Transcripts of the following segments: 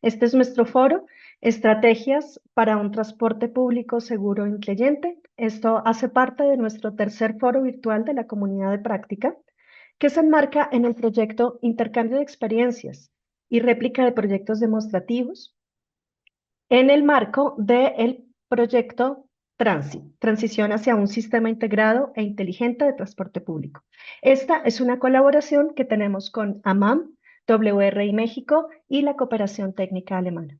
Este es nuestro foro, Estrategias para un transporte público seguro e incluyente. Esto hace parte de nuestro tercer foro virtual de la comunidad de práctica, que se enmarca en el proyecto Intercambio de Experiencias y réplica de proyectos demostrativos en el marco del proyecto Transición hacia un sistema integrado e inteligente de transporte público. Esta es una colaboración que tenemos con AMAM, WRI México y la Cooperación Técnica Alemana.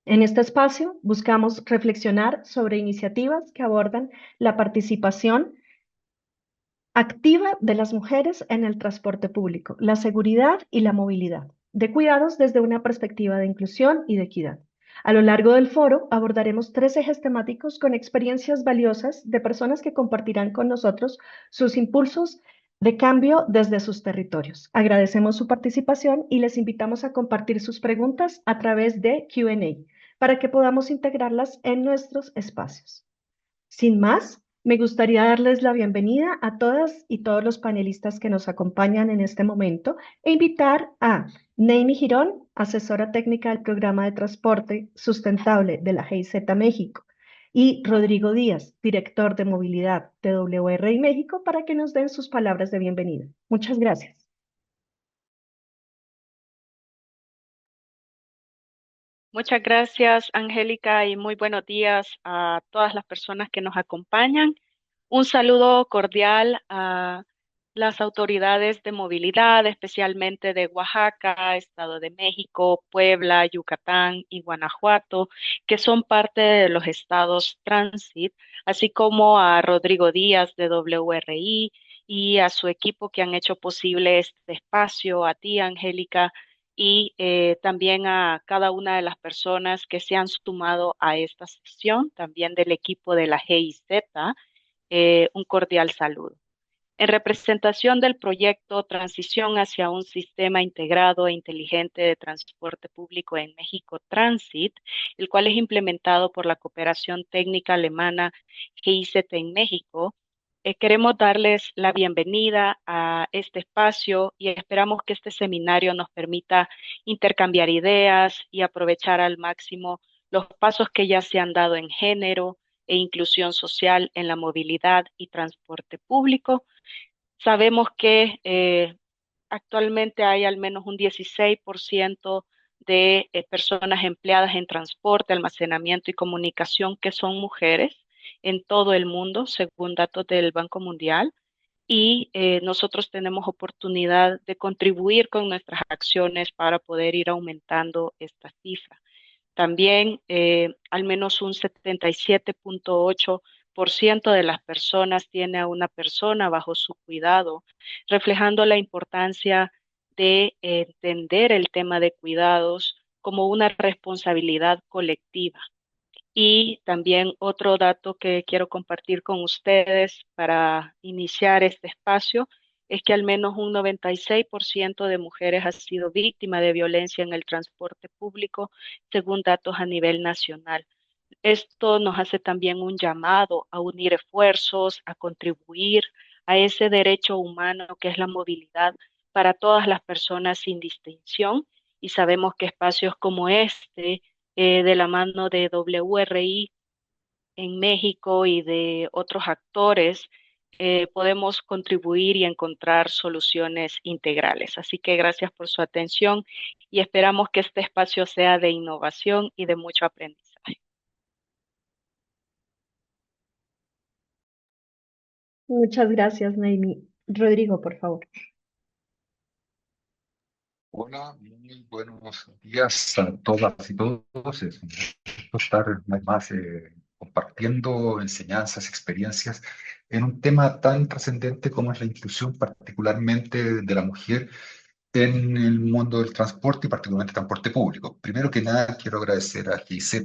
En este espacio buscamos reflexionar sobre iniciativas que abordan la participación activa de las mujeres en el transporte público, la seguridad y la movilidad, de cuidados desde una perspectiva de inclusión y de equidad. A lo largo del foro abordaremos 3 ejes temáticos con experiencias valiosas de personas que compartirán con nosotros sus impulsos de cambio desde sus territorios. Agradecemos su participación y les invitamos a compartir sus preguntas a través de Q&A para que podamos integrarlas en nuestros espacios. Sin más, me gustaría darles la bienvenida a todas y todos los panelistas que nos acompañan en este momento e invitar a Neimi Girón, asesora técnica del Programa de Transporte Sustentable de la GIZ México, y Rodrigo Díaz, director de movilidad de WRI México, para que nos den sus palabras de bienvenida. Muchas gracias. Muchas gracias, Angélica, y muy buenos días a todas las personas que nos acompañan. Un saludo cordial a las autoridades de movilidad, especialmente de Oaxaca, Estado de México, Puebla, Yucatán y Guanajuato, que son parte de los estados Transit, así como a Rodrigo Díaz de WRI y a su equipo que han hecho posible este espacio, a ti, Angélica, y también a cada una de las personas que se han sumado a esta sesión, también del equipo de la GIZ, un cordial saludo. En representación del proyecto Transición hacia un sistema integrado e inteligente de transporte público en México Transit, el cual es implementado por la Cooperación Técnica Alemana GIZ en México, queremos darles la bienvenida a este espacio y esperamos que este seminario nos permita intercambiar ideas y aprovechar al máximo los pasos que ya se han dado en género e inclusión social en la movilidad y transporte público. Sabemos que actualmente hay al menos un 16% de personas empleadas en transporte, almacenamiento y comunicación que son mujeres en todo el mundo, según datos del Banco Mundial. Y nosotros tenemos oportunidad de contribuir con nuestras acciones para poder ir aumentando esta cifra. También al menos un 77.8% de las personas tiene a una persona bajo su cuidado, reflejando la importancia de entender el tema de cuidados como una responsabilidad colectiva. Y también otro dato que quiero compartir con ustedes para iniciar este espacio es que al menos un 96% de mujeres ha sido víctima de violencia en el transporte público, según datos a nivel nacional. Esto nos hace también un llamado a unir esfuerzos, a contribuir a ese derecho humano que es la movilidad para todas las personas sin distinción. Y sabemos que espacios como este, de la mano de WRI en México y de otros actores, podemos contribuir y encontrar soluciones integrales. Así que gracias por su atención y esperamos que este espacio sea de innovación y de mucho aprendizaje. Muchas gracias, Neimi. Rodrigo, por favor. Hola, muy buenos días a todas y todos. Es un gusto estar una vez más compartiendo enseñanzas, experiencias en un tema tan trascendente como es la inclusión, particularmente de la mujer en el mundo del transporte y particularmente transporte público. Primero que nada, quiero agradecer a GIZ.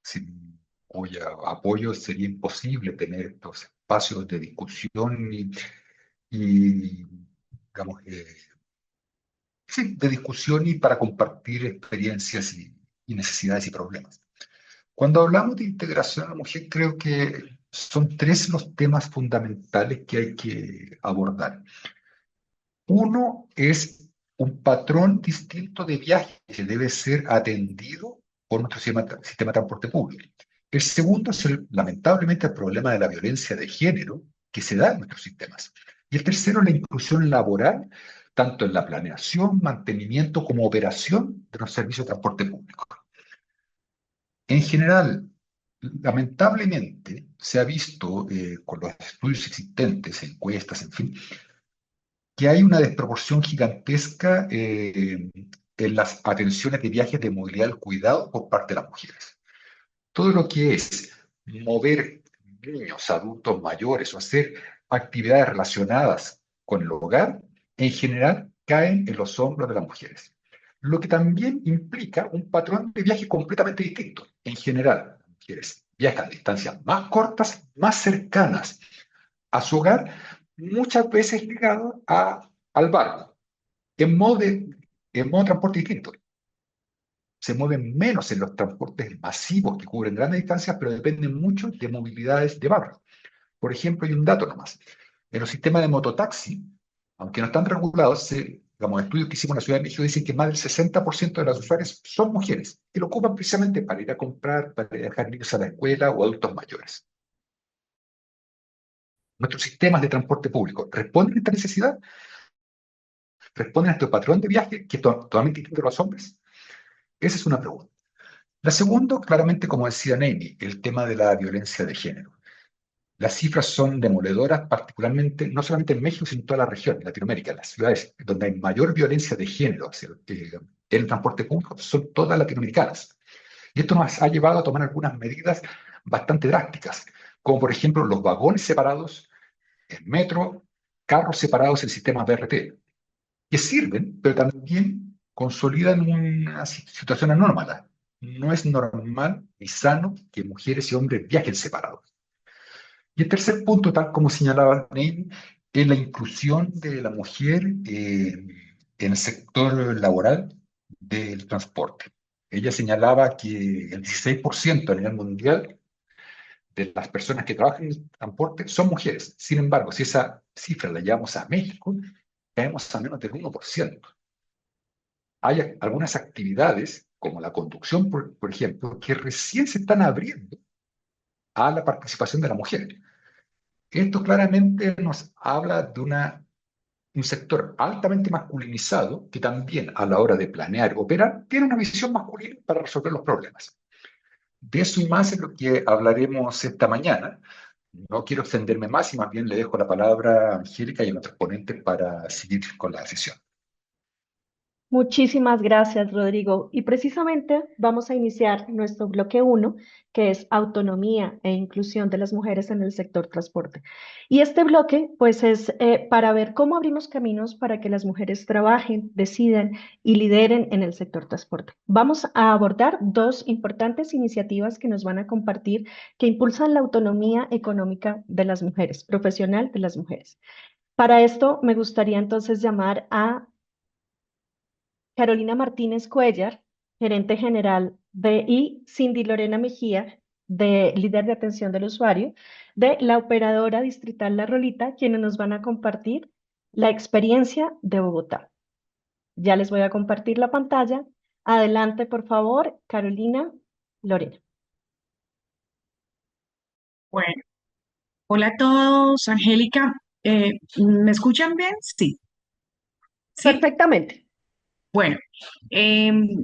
Sin cuyo apoyo sería imposible tener estos espacios de discusión y digamos, sí, de discusión y para compartir experiencias y necesidades y problemas. Cuando hablamos de integración a la mujer, creo que son 3 los temas fundamentales que hay que abordar. Uno es un patrón distinto de viaje que debe ser atendido por nuestro sistema de transporte público. El segundo es lamentablemente el problema de la violencia de género que se da en nuestros sistemas. Y el tercero, la inclusión laboral, tanto en la planeación, mantenimiento como operación de los servicios de transporte público. En general, lamentablemente, se ha visto con los estudios existentes, encuestas, en fin, que hay una desproporción gigantesca en las atenciones de viajes de movilidad al cuidado por parte de las mujeres. Todo lo que es mover niños, adultos mayores o hacer actividades relacionadas con el hogar, en general caen en los hombros de las mujeres. Lo que también implica un patrón de viaje completamente distinto. En general, las mujeres viajan a distancias más cortas, más cercanas a su hogar, muchas veces ligado al barco, en modo de transporte distinto. Se mueven menos en los transportes masivos que cubren grandes distancias, pero dependen mucho de movilidades de barco. Por ejemplo, hay un dato nomás. En los sistemas de mototaxi, aunque no están regulados, digamos, estudios que hicimos en la Ciudad de México dicen que más del 60% de las usuarias son mujeres, que lo ocupan precisamente para ir a comprar, para ir a dejar niños a la escuela o adultos mayores. Nuestros sistemas de transporte público responden a esta necesidad, responden a este patrón de viaje que es totalmente distinto a los hombres. Esa es una pregunta. La segunda, claramente, como decía Neimi, el tema de la violencia de género. Las cifras son demoledoras, particularmente, no solamente en México, sino en toda la región, en Latinoamérica. Las ciudades donde hay mayor violencia de género en el transporte público son todas latinoamericanas. Y esto nos ha llevado a tomar algunas medidas bastante drásticas, como por ejemplo los vagones separados en metro, carros separados en sistemas BRT, que sirven, pero también consolidan una situación anómala. No es normal ni sano que mujeres y hombres viajen separados. Y el tercer punto, tal como señalaba Neil, es la inclusión de la mujer en el sector laboral del transporte. Ella señalaba que el 16% a nivel mundial de las personas que trabajan en el transporte son mujeres. Sin embargo, si esa cifra la llevamos a México, caemos a menos del 1%. Hay algunas actividades, como la conducción, por ejemplo, que recién se están abriendo a la participación de la mujer. Esto claramente nos habla de un sector altamente masculinizado que también a la hora de planear, operar, tiene una visión masculina para resolver los problemas. De eso y más es lo que hablaremos esta mañana. No quiero extenderme más y más bien le dejo la palabra a Angélica y a nuestros ponentes para seguir con la sesión. Muchísimas gracias, Rodrigo. Y precisamente vamos a iniciar nuestro bloque uno, que es autonomía e inclusión de las mujeres en el sector transporte. Y este bloque, pues, es para ver cómo abrimos caminos para que las mujeres trabajen, decidan y lideren en el sector transporte. Vamos a abordar dos importantes iniciativas que nos van a compartir que impulsan la autonomía económica de las mujeres, profesional de las mujeres. Para esto, me gustaría entonces llamar a Carolina Martínez Cuellar, gerente general y Cindy Lorena Mejía, de líder de atención del usuario, de la operadora distrital La Rolita, quienes nos van a compartir la experiencia de Bogotá. Ya les voy a compartir la pantalla. Adelante, por favor, Carolina, Lorena. Bueno, hola a todos, Angélica. ¿Me escuchan bien? Sí, sí. Perfectamente. Bueno, em,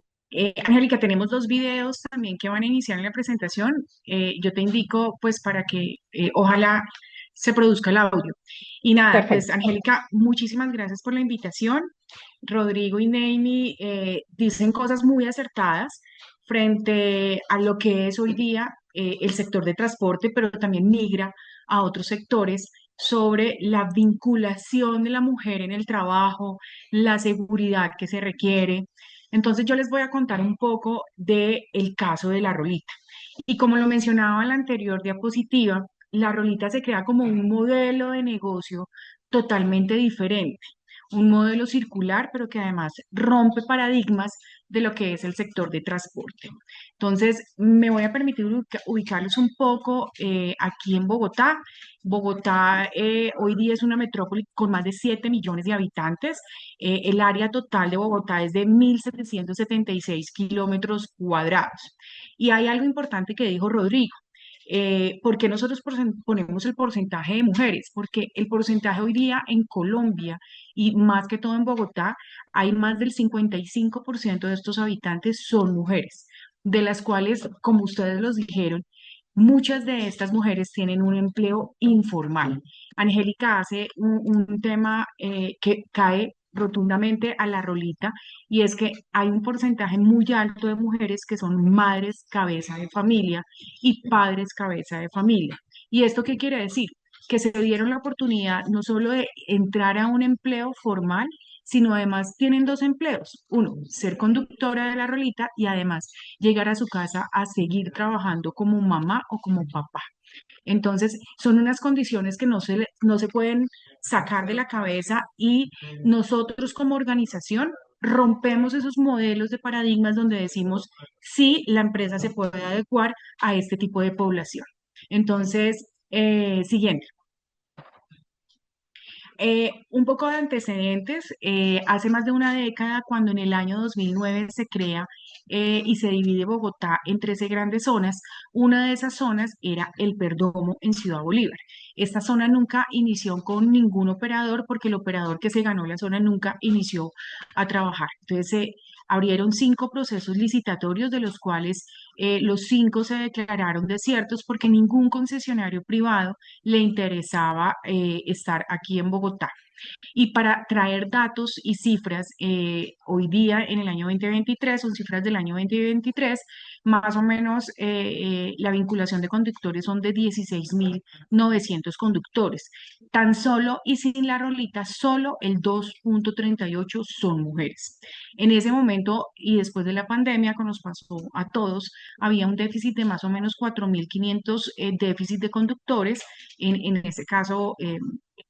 Angélica, tenemos dos videos también que van a iniciar en la presentación. Yo te indico, pues, para que ojalá se produzca el audio. Y nada, pues, Perfecto. Angélica, muchísimas gracias por la invitación. Rodrigo y Neimi dicen cosas muy acertadas frente a lo que es hoy día el sector de transporte, pero también migra a otros sectores sobre la vinculación de la mujer en el trabajo, la seguridad que se requiere. Entonces yo les voy a contar un poco del caso de la Rolita. Y como lo mencionaba en la anterior diapositiva, la Rolita se crea como un modelo de negocio totalmente diferente. un modelo circular, pero que además rompe paradigmas de lo que es el sector de transporte. Entonces, me voy a permitir ubicarlos un poco aquí en Bogotá. Bogotá hoy día es una metrópoli con más de 7 millones de habitantes. El área total de Bogotá es de 1.776 kilómetros cuadrados. Y hay algo importante que dijo Rodrigo. ¿Por qué nosotros ponemos el porcentaje de mujeres? Porque el porcentaje hoy día en Colombia y más que todo en Bogotá, hay más del 55% de estos habitantes son mujeres, de las cuales, como ustedes los dijeron, muchas de estas mujeres tienen un empleo informal. Angélica hace un tema que cae rotundamente a la rolita y es que hay un porcentaje muy alto de mujeres que son madres cabeza de familia y padres cabeza de familia. ¿Y esto qué quiere decir? Que se dieron la oportunidad no solo de entrar a un empleo formal, sino además tienen dos empleos. Uno, ser conductora de la rolita y además llegar a su casa a seguir trabajando como mamá o como papá. Entonces, son unas condiciones que no se pueden sacar de la cabeza y nosotros como organización rompemos esos modelos de paradigmas donde decimos, sí, la empresa se puede adecuar a este tipo de población. Entonces, siguiente. Un poco de antecedentes. Hace más de una década, cuando en el año 2009 se crea y se divide Bogotá en 13 grandes zonas, una de esas zonas era el Perdomo en Ciudad Bolívar. Esta zona nunca inició con ningún operador porque el operador que se ganó la zona nunca inició a trabajar. Entonces se abrieron 5 procesos licitatorios, de los cuales los 5 se declararon desiertos porque ningún concesionario privado le interesaba estar aquí en Bogotá. Y para traer datos y cifras, hoy día en el año 2023, son cifras del año 2023, más o menos la vinculación de conductores son de 16.900 conductores. Tan solo y sin la rolita, solo el 2,38 son mujeres. En ese momento y después de la pandemia, que nos pasó a todos, había un déficit de más o menos 4.500 déficit de conductores. En ese caso,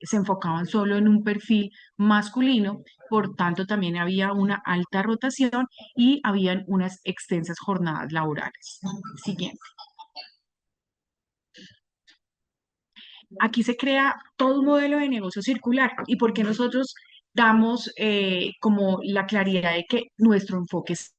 se enfocaban solo en un perfil masculino, por tanto también había una alta rotación y habían unas extensas jornadas laborales. Siguiente. Aquí se crea todo un modelo de negocio circular y porque nosotros damos como la claridad de que nuestro enfoque es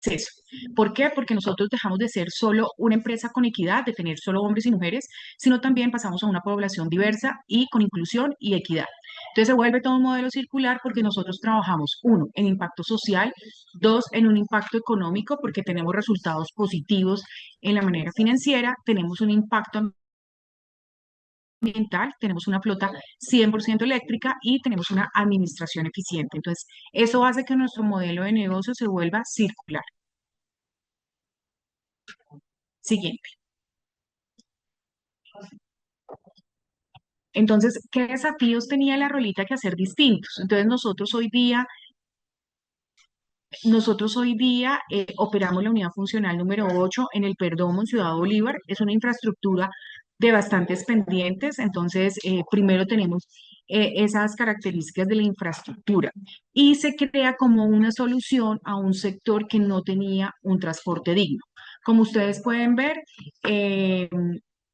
eso. ¿Por qué? Porque nosotros dejamos de ser solo una empresa con equidad, de tener solo hombres y mujeres, sino también pasamos a una población diversa y con inclusión y equidad. Entonces se vuelve todo un modelo circular porque nosotros trabajamos, uno, en impacto social, dos, en un impacto económico porque tenemos resultados positivos en la manera financiera, tenemos un impacto ambiental, tenemos una flota 100% eléctrica y tenemos una administración eficiente. Entonces, eso hace que nuestro modelo de negocio se vuelva circular. Siguiente. Entonces, ¿qué desafíos tenía la rolita que hacer distintos? Entonces, nosotros hoy día operamos la unidad funcional número 8 en el Perdomo, en Ciudad Bolívar. Es una infraestructura de bastantes pendientes. Entonces, primero tenemos esas características de la infraestructura y se crea como una solución a un sector que no tenía un transporte digno. Como ustedes pueden ver,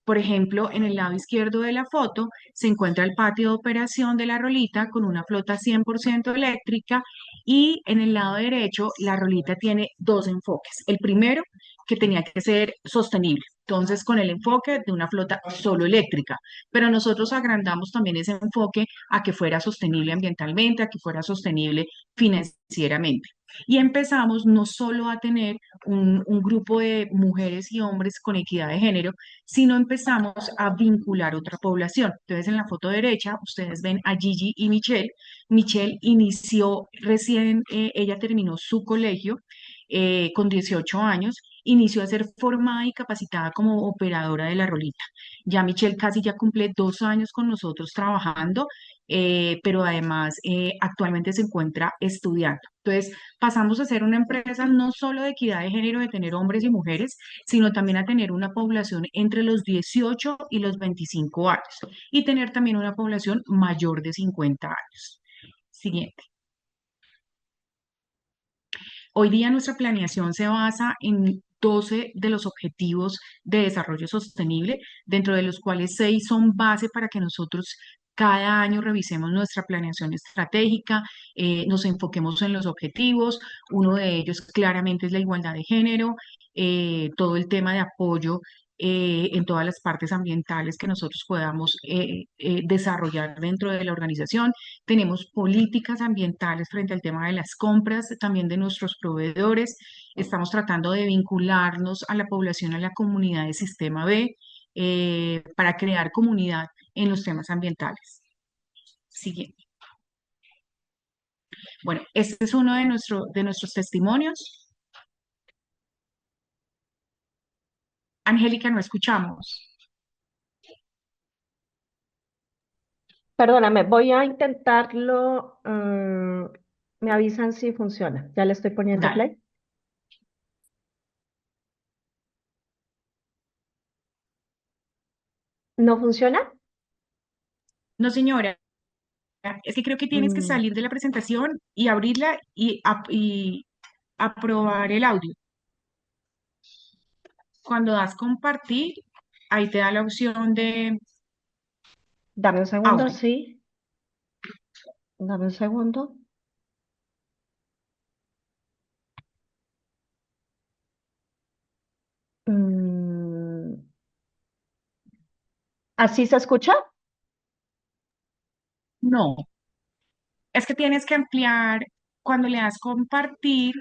por ejemplo, en el lado izquierdo de la foto se encuentra el patio de operación de la rolita con una flota 100% eléctrica y en el lado derecho la rolita tiene dos enfoques. El primero, que tenía que ser sostenible, entonces con el enfoque de una flota solo eléctrica, pero nosotros agrandamos también ese enfoque a que fuera sostenible ambientalmente, a que fuera sostenible financieramente. Y empezamos no solo a tener un grupo de mujeres y hombres con equidad de género, sino empezamos a vincular otra población. Entonces, en la foto derecha, ustedes ven a Gigi y Michelle. Michelle inició recién, ella terminó su colegio con 18 años, inició a ser formada y capacitada como operadora de la rolita. Ya Michelle casi ya cumple 2 años con nosotros trabajando. pero además actualmente se encuentra estudiando. Entonces, pasamos a ser una empresa no solo de equidad de género, de tener hombres y mujeres, sino también a tener una población entre los 18 y los 25 años y tener también una población mayor de 50 años. Siguiente. Hoy día nuestra planeación se basa en 12 de los objetivos de desarrollo sostenible, dentro de los cuales 6 son base para que nosotros cada año revisemos nuestra planeación estratégica, nos enfoquemos en los objetivos. Uno de ellos claramente es la igualdad de género, todo el tema de apoyo en todas las partes ambientales que nosotros podamos desarrollar dentro de la organización. Tenemos políticas ambientales frente al tema de las compras, también de nuestros proveedores. Estamos tratando de vincularnos a la población, a la comunidad de Sistema B, para crear comunidad en los temas ambientales. Siguiente. Bueno, este es uno de nuestros testimonios. Angélica, no escuchamos. Perdóname, voy a intentarlo. Me avisan si funciona. Ya le estoy poniendo Dale. play. ¿No funciona? No, señora, es que creo que tienes que Mm, salir de la presentación y abrirla y aprobar el audio. Cuando das compartir, ahí te da la opción de Dame un segundo, audio. sí. Dame un segundo. Mm, ¿Así se escucha? No, es que tienes que ampliar, cuando le das compartir,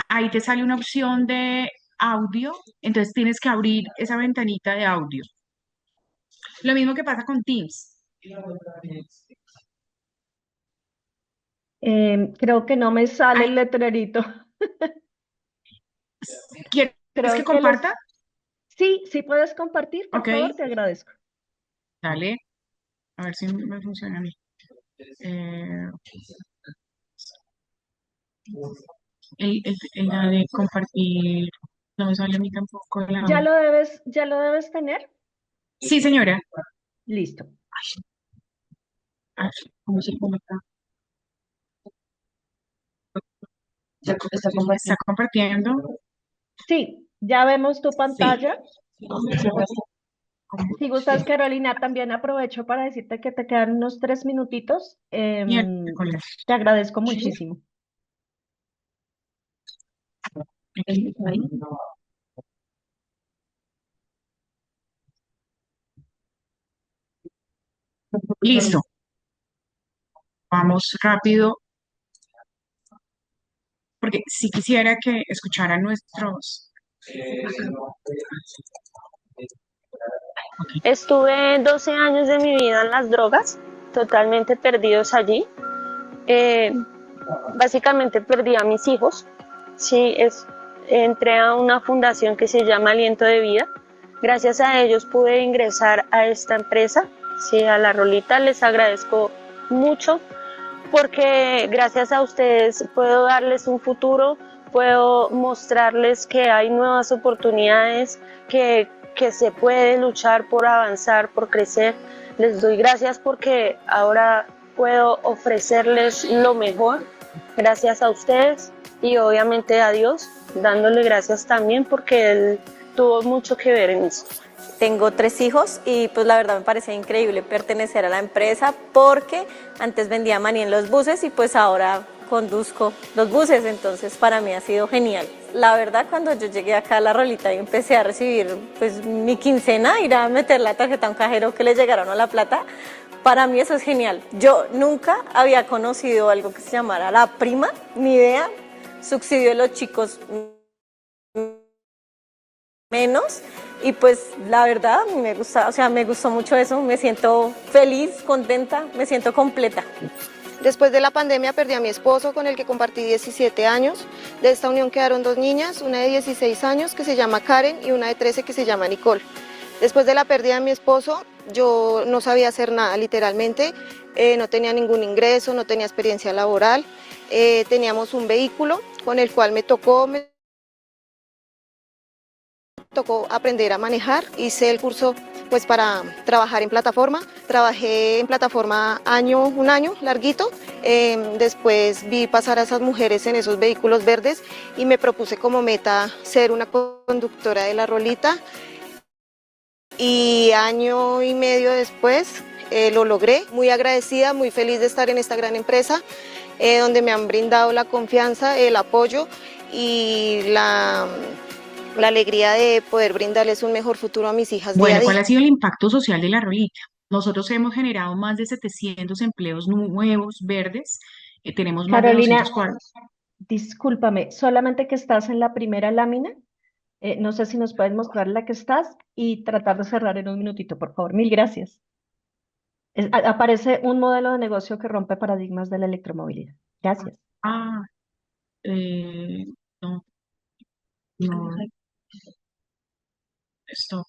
ahí te sale una opción de audio, entonces tienes que abrir esa ventanita de audio. Lo mismo que pasa con Teams. Creo que no me sale Ay, el letrerito. ¿quieres que Creo que les... comparta? Sí, sí puedes compartir, por Ok, favor, te agradezco. dale, a ver si me funciona a mí. Eh, la de compartir, no me sale a mí tampoco Ya lo debes tener. Sí, señora. Listo. Ah, ¿cómo se conecta? Está compartiendo. Sí, ya vemos tu Sí. pantalla. Si gustas, Carolina, también aprovecho para decirte que te quedan unos 3 minutitos. Miércoles. Te agradezco muchísimo. Aquí, ahí. Listo. Vamos rápido, porque si quisiera que escucharan nuestros... Estuve 12 años de mi vida en las drogas, totalmente perdidos allí. Eh, Básicamente perdí a mis hijos. Sí, entré a una fundación que se llama Aliento de Vida. Gracias a ellos pude ingresar a esta empresa. Sí, a la Rolita les agradezco mucho porque gracias a ustedes puedo darles un futuro, puedo mostrarles que hay nuevas oportunidades, que se puede luchar por avanzar, por crecer. Les doy gracias porque ahora puedo ofrecerles lo mejor, gracias a ustedes y obviamente a Dios, dándole gracias también porque Él tuvo mucho que ver en eso. Tengo 3 hijos y pues la verdad me parece increíble pertenecer a la empresa porque antes vendía maní en los buses y pues ahora conduzco los buses, entonces para mí ha sido genial. La verdad, cuando yo llegué acá a La Rolita y empecé a recibir pues mi quincena, ir a meter la tarjeta a un cajero que le llegaron a la plata, para mí eso es genial. Yo nunca había conocido algo que se llamara la prima, ni idea, subsidio de los chicos menos, y pues la verdad me gusta, o sea, me gustó mucho eso, me siento feliz, contenta, me siento completa. Después de la pandemia perdí a mi esposo, con el que compartí 17 años. De esta unión quedaron 2 niñas, una de 16 años que se llama Karen y una de 13 que se llama Nicole. Después de la pérdida de mi esposo, Yo no sabía hacer nada, literalmente. No tenía ningún ingreso, no tenía experiencia laboral. Teníamos un vehículo con el cual me tocó aprender a manejar. Hice el curso pues para trabajar en plataforma. Trabajé en plataforma un año larguito. Después vi pasar a esas mujeres en esos vehículos verdes y me propuse como meta ser una conductora de la Rolita. Y año y medio después lo logré. Muy agradecida, muy feliz de estar en esta gran empresa, donde me han brindado la confianza, el apoyo y la alegría de poder brindarles un mejor futuro a mis hijas día Bueno, a ¿cuál día. ha sido el impacto social de la Rolita? Nosotros hemos generado más de 700 empleos nuevos, verdes. Tenemos más de Carolina, 240. discúlpame, solamente que estás en la primera lámina. No sé si nos puedes mostrar la que estás y tratar de cerrar en un minutito, por favor. Mil gracias. Aparece un modelo de negocio que rompe paradigmas de la electromovilidad. Gracias. Ah, eh, no, no, esto.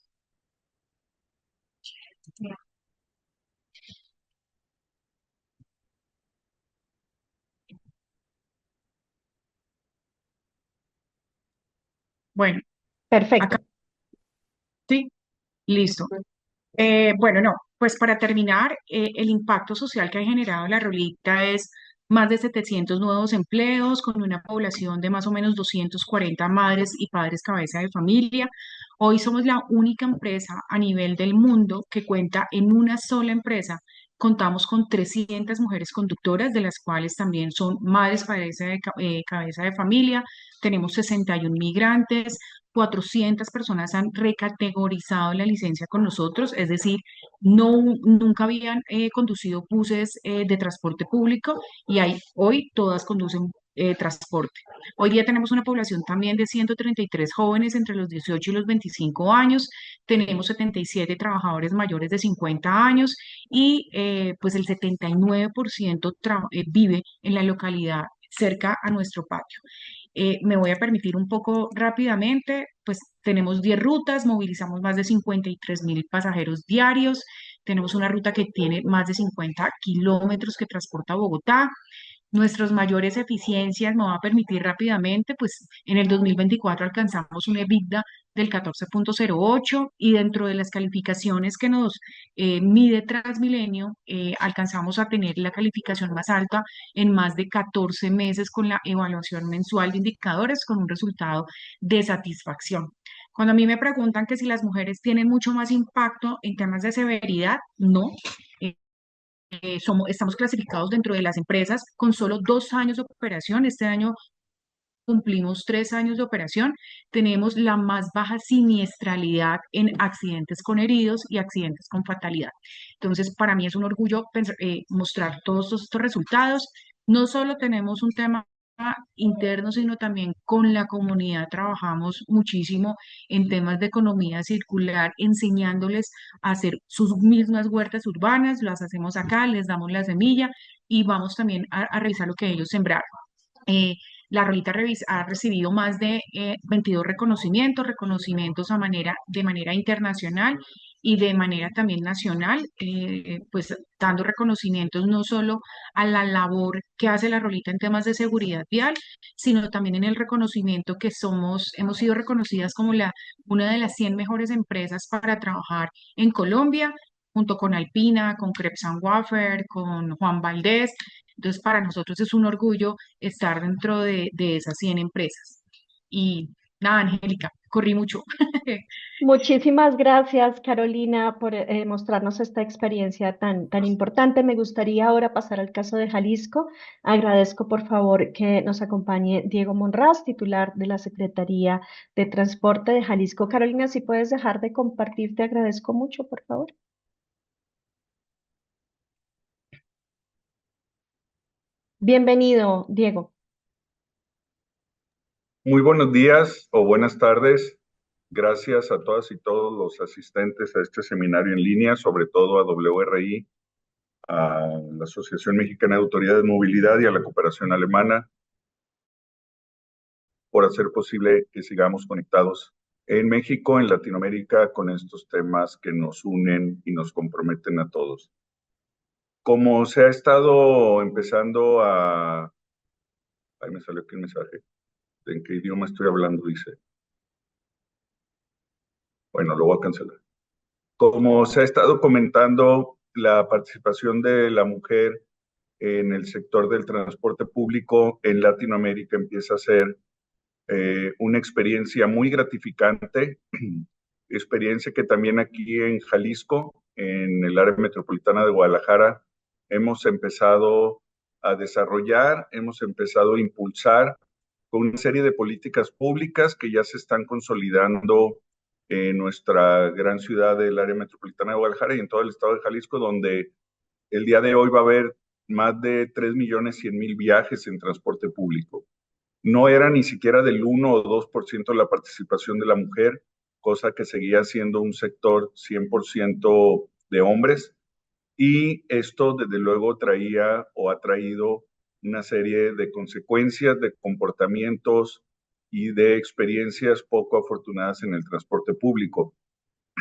Bueno, acá Perfecto. sí, listo. Bueno, no, pues para terminar, el impacto social que ha generado la Rolita es más de 700 nuevos empleos con una población de más o menos 240 madres y padres cabeza de familia. Hoy somos la única empresa a nivel del mundo que cuenta en una sola empresa. Contamos con 300 mujeres conductoras, de las cuales también son madres cabeza de familia. Tenemos 61 migrantes, 400 personas han recategorizado la licencia con nosotros, es decir, nunca habían conducido buses de transporte público y hoy todas conducen transporte. Hoy día tenemos una población también de 133 jóvenes entre los 18 y los 25 años, tenemos 77 trabajadores mayores de 50 años y pues el 79% vive en la localidad cerca a nuestro patio. Me voy a permitir un poco rápidamente, pues tenemos 10 rutas, movilizamos más de 53.000 pasajeros diarios, tenemos una ruta que tiene más de 50 kilómetros que transporta a Bogotá. Nuestras mayores eficiencias, me va a permitir rápidamente, pues en el 2024 alcanzamos un EBITDA del 14,08 y dentro de las calificaciones que nos mide Transmilenio, alcanzamos a tener la calificación más alta en más de 14 meses con la evaluación mensual de indicadores con un resultado de satisfacción. Cuando a mí me preguntan que si las mujeres tienen mucho más impacto en temas de severidad, no. Estamos clasificados dentro de las empresas con solo 2 años de operación. Este año cumplimos 3 años de operación. Tenemos la más baja siniestralidad en accidentes con heridos y accidentes con fatalidad. Entonces, para mí es un orgullo mostrar todos estos resultados. No solo tenemos un tema interno, sino también con la comunidad trabajamos muchísimo en temas de economía circular, enseñándoles a hacer sus mismas huertas urbanas, las hacemos acá, les damos la semilla y vamos también a revisar lo que ellos sembraron. Eh, la Rolita ha recibido más de 22 reconocimientos de manera internacional y de manera también nacional, pues dando reconocimientos no solo a la labor que hace la Rolita en temas de seguridad vial, sino también en el reconocimiento que hemos sido reconocidas como una de las 100 mejores empresas para trabajar en Colombia, junto con Alpina, con Crepes and Wafer, con Juan Valdés. Entonces, para nosotros es un orgullo estar dentro de esas 100 empresas. Y nada, Angélica, corrí mucho. Muchísimas gracias, Carolina, por mostrarnos esta experiencia tan importante. Me gustaría ahora pasar al caso de Jalisco. Agradezco, por favor, que nos acompañe Diego Monraz, titular de la Secretaría de Transporte de Jalisco. Carolina, si puedes dejar de compartir, te agradezco mucho, por favor. Bienvenido, Diego. Muy buenos días o buenas tardes. Gracias a todas y todos los asistentes a este seminario en línea, sobre todo a WRI, a la Asociación Mexicana de Autoridades de Movilidad y a la Cooperación Alemana por hacer posible que sigamos conectados en México, en Latinoamérica, con estos temas que nos unen y nos comprometen a todos. Como se ha estado empezando a... Ahí me salió aquí el mensaje. ¿En qué idioma estoy hablando? Dice. Bueno, lo voy a cancelar. Como se ha estado comentando, la participación de la mujer en el sector del transporte público en Latinoamérica empieza a ser una experiencia muy gratificante, experiencia que también aquí en Jalisco, en el área metropolitana de Guadalajara, hemos empezado a desarrollar, hemos empezado a impulsar con una serie de políticas públicas que ya se están consolidando en nuestra gran ciudad del área metropolitana de Guadalajara y en todo el estado de Jalisco, donde el día de hoy va a haber más de 3.100.000 viajes en transporte público. No era ni siquiera del 1 o 2% la participación de la mujer, cosa que seguía siendo un sector 100% de hombres. Y esto, desde luego, traía o ha traído una serie de consecuencias, de comportamientos y de experiencias poco afortunadas en el transporte público.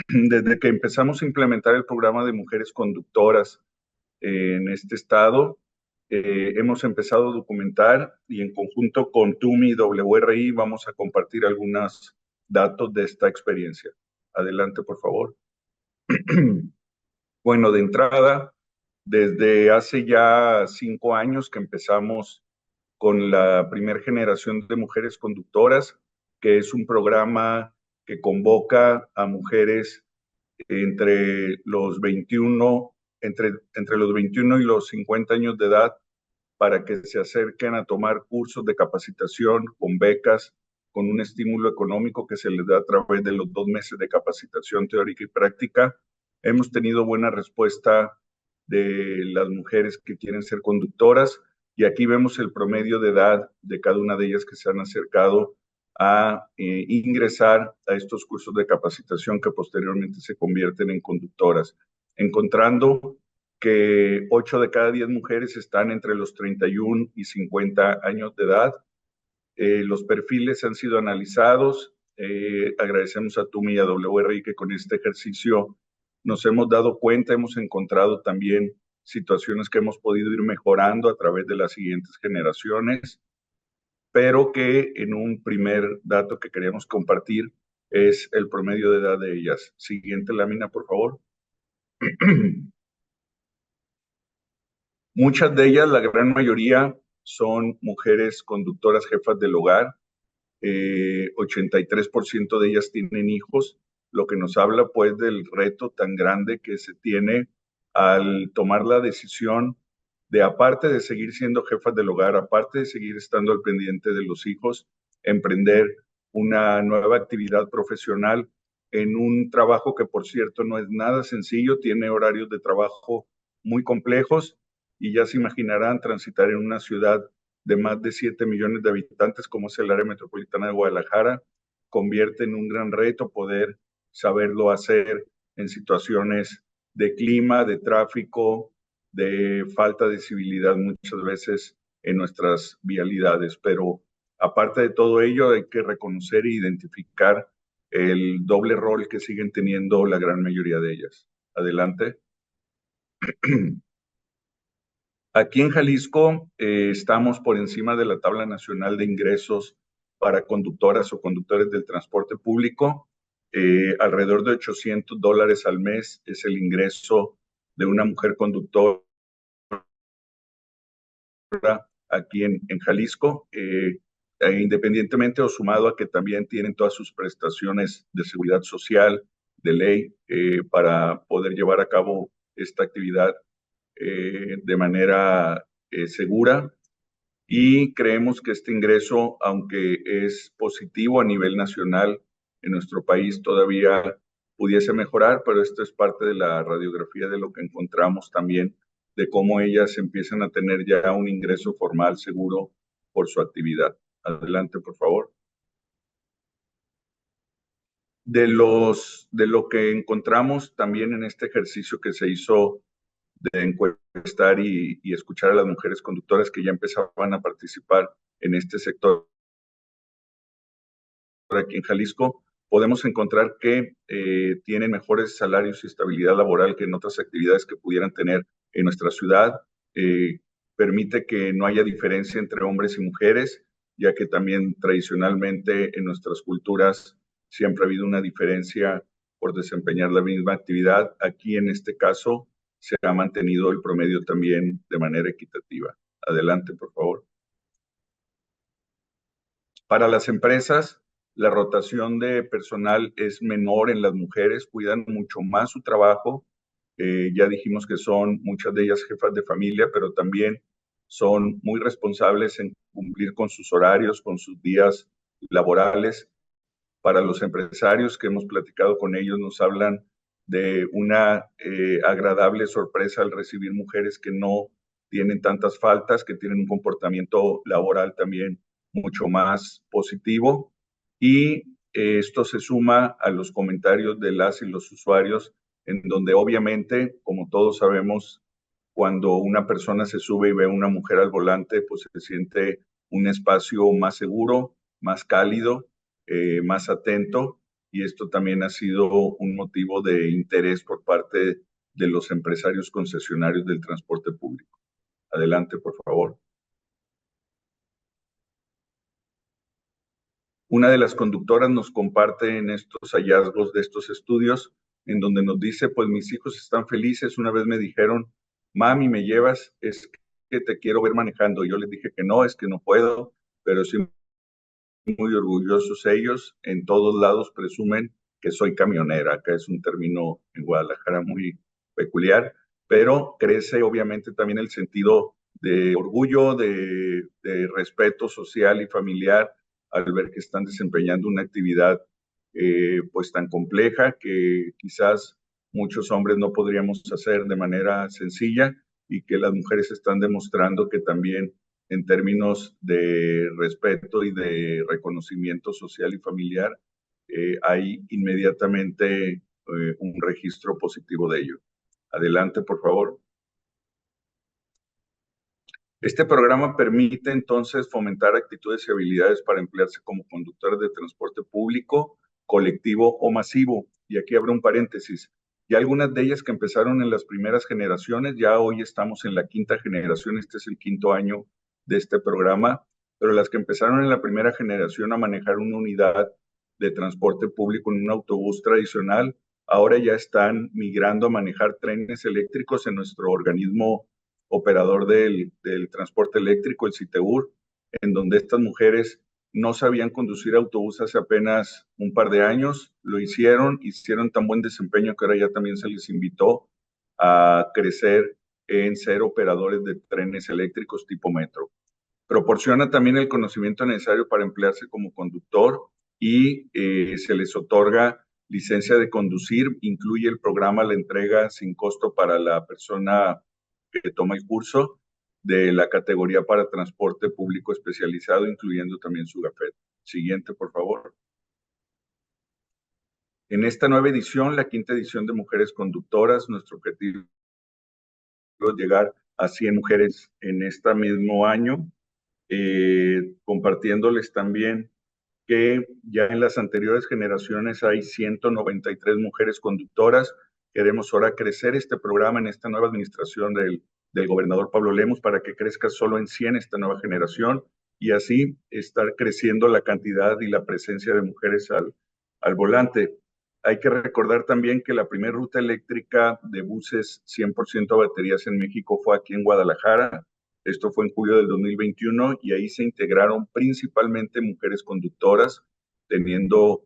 Desde que empezamos a implementar el programa de mujeres conductoras en este estado, hemos empezado a documentar y en conjunto con TUMI y WRI vamos a compartir algunos datos de esta experiencia. Adelante, por favor. Bueno, de entrada, desde hace ya 5 años que empezamos con la primera generación de mujeres conductoras, que es un programa que convoca a mujeres entre los 21 y los 50 años de edad para que se acerquen a tomar cursos de capacitación con becas, con un estímulo económico que se les da a través de los 2 meses de capacitación teórica y práctica. Hemos tenido buena respuesta de las mujeres que quieren ser conductoras y aquí vemos el promedio de edad de cada una de ellas que se han acercado a ingresar a estos cursos de capacitación que posteriormente se convierten en conductoras, encontrando que 8 de cada 10 mujeres están entre los 31 y 50 años de edad. Los perfiles han sido analizados. Agradecemos a TUMI y a WRI que con este ejercicio nos hemos dado cuenta, hemos encontrado también situaciones que hemos podido ir mejorando a través de las siguientes generaciones, pero que en un primer dato que queríamos compartir es el promedio de edad de ellas. Siguiente lámina, por favor. Muchas de ellas, la gran mayoría, son mujeres conductoras jefas del hogar. 83% de ellas tienen hijos, lo que nos habla pues del reto tan grande que se tiene al tomar la decisión de, aparte de seguir siendo jefas del hogar, aparte de seguir estando al pendiente de los hijos, emprender una nueva actividad profesional en un trabajo que, por cierto, no es nada sencillo, tiene horarios de trabajo muy complejos y ya se imaginarán transitar en una ciudad de más de 7 millones de habitantes como es el área metropolitana de Guadalajara, convierte en un gran reto poder saberlo hacer en situaciones de clima, de tráfico, de falta de civilidad muchas veces en nuestras vialidades. Pero aparte de todo ello, hay que reconocer e identificar el doble rol que siguen teniendo la gran mayoría de ellas. Adelante. Aquí en Jalisco estamos por encima de la tabla nacional de ingresos para conductoras o conductores del transporte público. Alrededor de $800 al mes es el ingreso de una mujer conductora aquí en Jalisco, independientemente o sumado a que también tienen todas sus prestaciones de seguridad social, de ley, para poder llevar a cabo esta actividad de manera segura. Y creemos que este ingreso, aunque es positivo a nivel nacional en nuestro país, todavía pudiese mejorar, pero esto es parte de la radiografía de lo que encontramos también, de cómo ellas empiezan a tener ya un ingreso formal seguro por su actividad. Adelante, por favor. De lo que encontramos también en este ejercicio que se hizo de encuestar y escuchar a las mujeres conductoras que ya empezaban a participar en este sector aquí en Jalisco, podemos encontrar que tienen mejores salarios y estabilidad laboral que en otras actividades que pudieran tener en nuestra ciudad. Permite que no haya diferencia entre hombres y mujeres, ya que también tradicionalmente en nuestras culturas siempre ha habido una diferencia por desempeñar la misma actividad. Aquí en este caso se ha mantenido el promedio también de manera equitativa. Adelante, por favor. Para las empresas, la rotación de personal es menor en las mujeres, cuidan mucho más su trabajo. Ya dijimos que son muchas de ellas jefas de familia, pero también son muy responsables en cumplir con sus horarios, con sus días laborales. Para los empresarios que hemos platicado con ellos, nos hablan de una agradable sorpresa al recibir mujeres que no tienen tantas faltas, que tienen un comportamiento laboral también mucho más positivo. Y esto se suma a los comentarios de las y los usuarios, en donde obviamente, como todos sabemos, cuando una persona se sube y ve a una mujer al volante, pues se siente un espacio más seguro, más cálido, más atento, y esto también ha sido un motivo de interés por parte de los empresarios concesionarios del transporte público. Adelante, por favor. Una de las conductoras nos comparte en estos hallazgos de estos estudios, en donde nos dice, pues mis hijos están felices. Una vez me dijeron, mami, ¿me llevas? Es que te quiero ver manejando. Yo les dije que no, es que no puedo, pero sí muy orgullosos ellos. En todos lados presumen que soy camionera. Acá es un término en Guadalajara muy peculiar, pero crece obviamente también el sentido de orgullo, de respeto social y familiar al ver que están desempeñando una actividad pues tan compleja que quizás muchos hombres no podríamos hacer de manera sencilla, y que las mujeres están demostrando que también en términos de respeto y de reconocimiento social y familiar, hay inmediatamente un registro positivo de ello. Adelante, por favor. Este programa permite entonces fomentar actitudes y habilidades para emplearse como conductores de transporte público, colectivo o masivo. Y aquí abro un paréntesis. Y algunas de ellas que empezaron en las primeras generaciones, ya hoy estamos en la quinta generación, este es el quinto año de este programa, pero las que empezaron en la primera generación a manejar una unidad de transporte público en un autobús tradicional, ahora ya están migrando a manejar trenes eléctricos en nuestro organismo operador del transporte eléctrico, el CITEUR, en donde estas mujeres no sabían conducir autobús hace apenas un par de años, lo hicieron tan buen desempeño que ahora ya también se les invitó a crecer en ser operadores de trenes eléctricos tipo metro. Proporciona también el conocimiento necesario para emplearse como conductor y se les otorga licencia de conducir. Incluye el programa la entrega sin costo para la persona que toma el curso de la categoría para transporte público especializado, incluyendo también su gafete. Siguiente, por favor. En esta nueva edición, la quinta edición de Mujeres Conductoras, nuestro objetivo es llegar a 100 mujeres en este mismo año, compartiéndoles también que ya en las anteriores generaciones hay 193 mujeres conductoras. Queremos ahora crecer este programa en esta nueva administración del gobernador Pablo Lemus para que crezca solo en 100 esta nueva generación, y así estar creciendo la cantidad y la presencia de mujeres al volante. Hay que recordar también que la primera ruta eléctrica de buses 100% a baterías en México fue aquí en Guadalajara. Esto fue en julio del 2021 y ahí se integraron principalmente mujeres conductoras, teniendo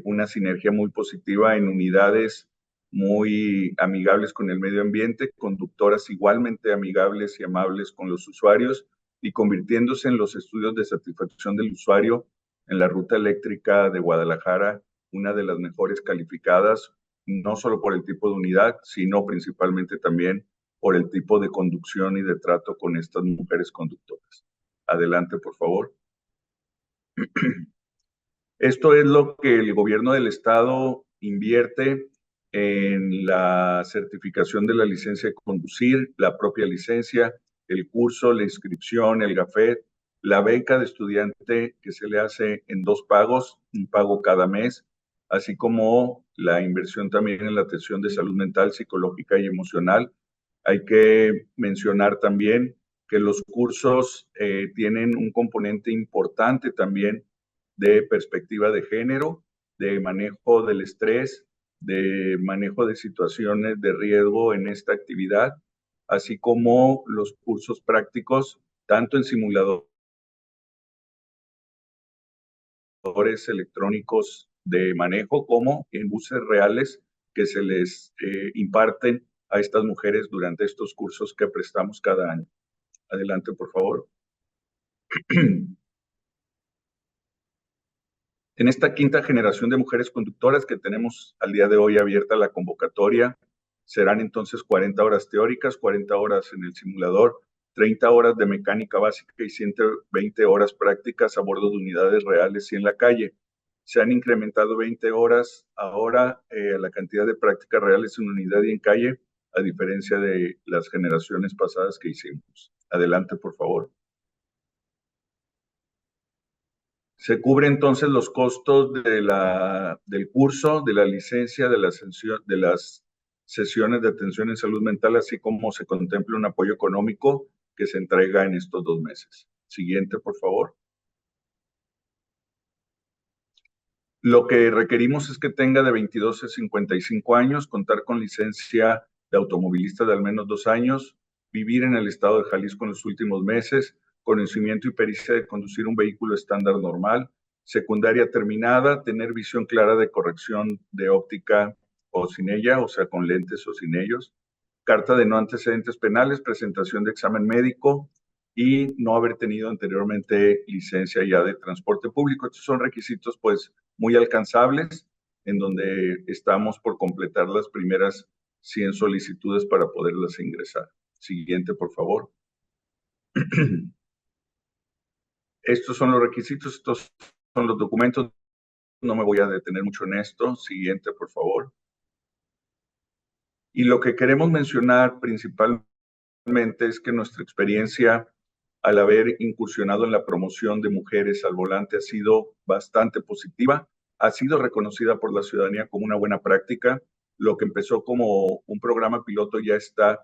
una sinergia muy positiva en unidades muy amigables con el medio ambiente, conductoras igualmente amigables y amables con los usuarios, y convirtiéndose en los estudios de satisfacción del usuario en la ruta eléctrica de Guadalajara, una de las mejores calificadas, no solo por el tipo de unidad, sino principalmente también por el tipo de conducción y de trato con estas mujeres conductoras. Adelante, por favor. Esto es lo que el gobierno del estado invierte en la certificación de la licencia de conducir, la propia licencia, el curso, la inscripción, el gafet, la beca de estudiante que se le hace en 2 pagos, un pago cada mes, así como la inversión también en la atención de salud mental, psicológica y emocional. Hay que mencionar también que los cursos tienen un componente importante también de perspectiva de género, de manejo del estrés, de manejo de situaciones de riesgo en esta actividad, así como los cursos prácticos, tanto en simuladores electrónicos de manejo como en buses reales que se les imparten a estas mujeres durante estos cursos que prestamos cada año. Adelante, por favor. En esta quinta generación de mujeres conductoras que tenemos al día de hoy abierta la convocatoria, serán entonces 40 horas teóricas, 40 horas en el simulador, 30 horas de mecánica básica y 120 horas prácticas a bordo de unidades reales y en la calle. Se han incrementado 20 horas ahora la cantidad de prácticas reales en unidad y en calle, a diferencia de las generaciones pasadas que hicimos. Adelante, por favor. Se cubren entonces los costos del curso, de la licencia, de las sesiones de atención en salud mental, así como se contempla un apoyo económico que se entrega en estos 2 meses. Siguiente, por favor. Lo que requerimos es que tenga de 22 a 55 años, contar con licencia de automovilista de al menos 2 años, vivir en el estado de Jalisco en los últimos meses, conocimiento y pericia de conducir un vehículo estándar normal, secundaria terminada, tener visión clara de corrección de óptica o sin ella, o sea, con lentes o sin ellos, carta de no antecedentes penales, presentación de examen médico y no haber tenido anteriormente licencia ya de transporte público. Estos son requisitos, pues, muy alcanzables, en donde estamos por completar las primeras 100 solicitudes para poderlas ingresar. Siguiente, por favor. Estos son los requisitos, estos son los documentos. No me voy a detener mucho en esto. Siguiente, por favor. Y lo que queremos mencionar principalmente es que nuestra experiencia al haber incursionado en la promoción de mujeres al volante ha sido bastante positiva, ha sido reconocida por la ciudadanía como una buena práctica. Lo que empezó como un programa piloto ya está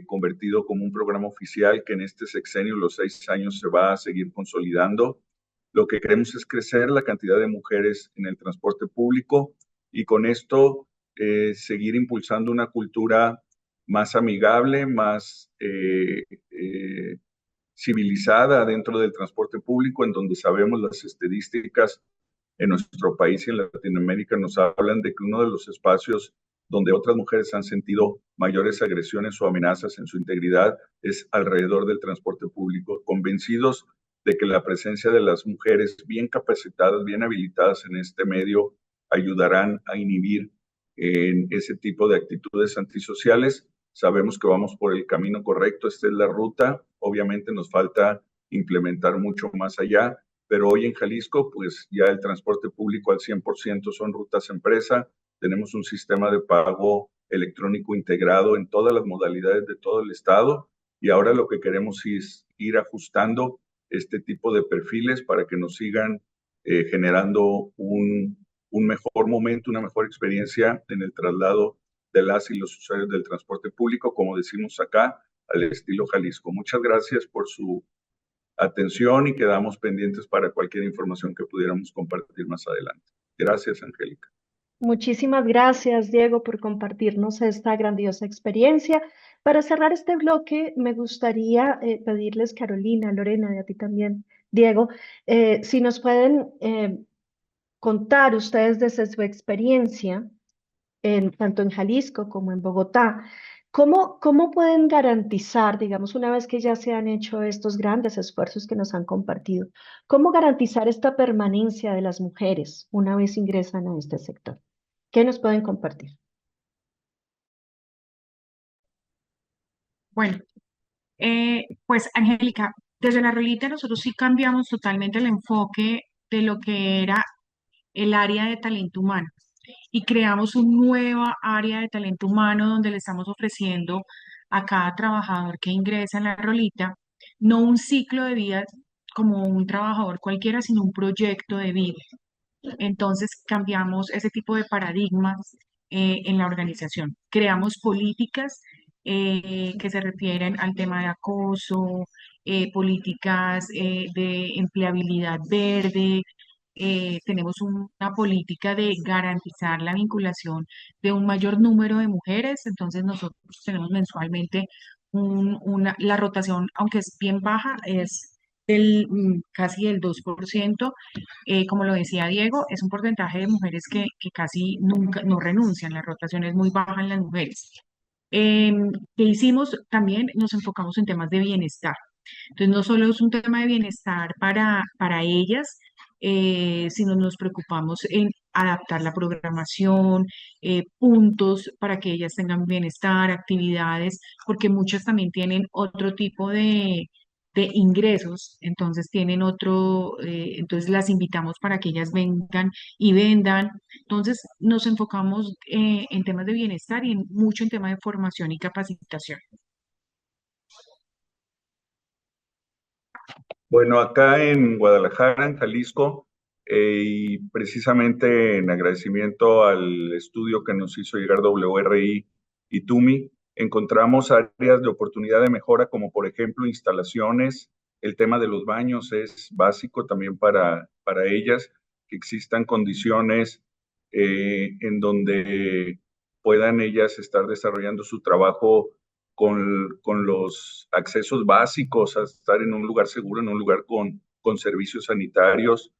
convertido como un programa oficial que en este sexenio, los 6 años, se va a seguir consolidando. Lo que queremos es crecer la cantidad de mujeres en el transporte público y con esto seguir impulsando una cultura más amigable, más civilizada dentro del transporte público, en donde sabemos las estadísticas en nuestro país y en Latinoamérica nos hablan de que uno de los espacios donde otras mujeres han sentido mayores agresiones o amenazas en su integridad es alrededor del transporte público, convencidos de que la presencia de las mujeres bien capacitadas, bien habilitadas en este medio ayudarán a inhibir en ese tipo de actitudes antisociales. Sabemos que vamos por el camino correcto, esta es la ruta, obviamente nos falta implementar mucho más allá, pero hoy en Jalisco, pues ya el transporte público al 100% son rutas empresa, tenemos un sistema de pago electrónico integrado en todas las modalidades de todo el estado y ahora lo que queremos es ir ajustando este tipo de perfiles para que nos sigan generando un mejor momento, una mejor experiencia en el traslado de las y los usuarios del transporte público, como decimos acá, al estilo Jalisco. Muchas gracias por su atención y quedamos pendientes para cualquier información que pudiéramos compartir más adelante. Gracias, Angélica. Muchísimas gracias, Diego, por compartirnos esta grandiosa experiencia. Para cerrar este bloque, me gustaría pedirles, Carolina, Lorena, y a ti también, Diego, si nos pueden contar ustedes desde su experiencia, tanto en Jalisco como en Bogotá, ¿cómo pueden garantizar, digamos, una vez que ya se han hecho estos grandes esfuerzos que nos han compartido, cómo garantizar esta permanencia de las mujeres una vez ingresan a este sector? ¿Qué nos pueden compartir? Bueno, pues Angélica, desde la Rolita nosotros sí cambiamos totalmente el enfoque de lo que era el área de talento humano y creamos una nueva área de talento humano donde le estamos ofreciendo a cada trabajador que ingresa en la Rolita no un ciclo de vida como un trabajador cualquiera, sino un proyecto de vida. Entonces cambiamos ese tipo de paradigmas en la organización. Creamos políticas que se refieren al tema de acoso, políticas de empleabilidad verde. Tenemos una política de garantizar la vinculación de un mayor número de mujeres. Entonces nosotros tenemos mensualmente la rotación, aunque es bien baja, es casi el 2%. Como lo decía Diego, es un porcentaje de mujeres que casi nunca no renuncian. La rotación es muy baja en las mujeres. ¿Qué hicimos? También nos enfocamos en temas de bienestar. Entonces, no solo es un tema de bienestar para ellas, sino nos preocupamos en adaptar la programación, puntos para que ellas tengan bienestar, actividades, porque muchas también tienen otro tipo de ingresos, entonces tienen entonces las invitamos para que ellas vengan y vendan. Entonces, nos enfocamos en temas de bienestar y mucho en temas de formación y capacitación. Bueno, acá en Guadalajara, en Jalisco, y precisamente en agradecimiento al estudio que nos hizo llegar WRI y TUMI, encontramos áreas de oportunidad de mejora, como por ejemplo instalaciones. El tema de los baños es básico también para ellas, que existan condiciones en donde puedan ellas estar desarrollando su trabajo con los accesos básicos, a estar en un lugar seguro, en un lugar con servicios sanitarios.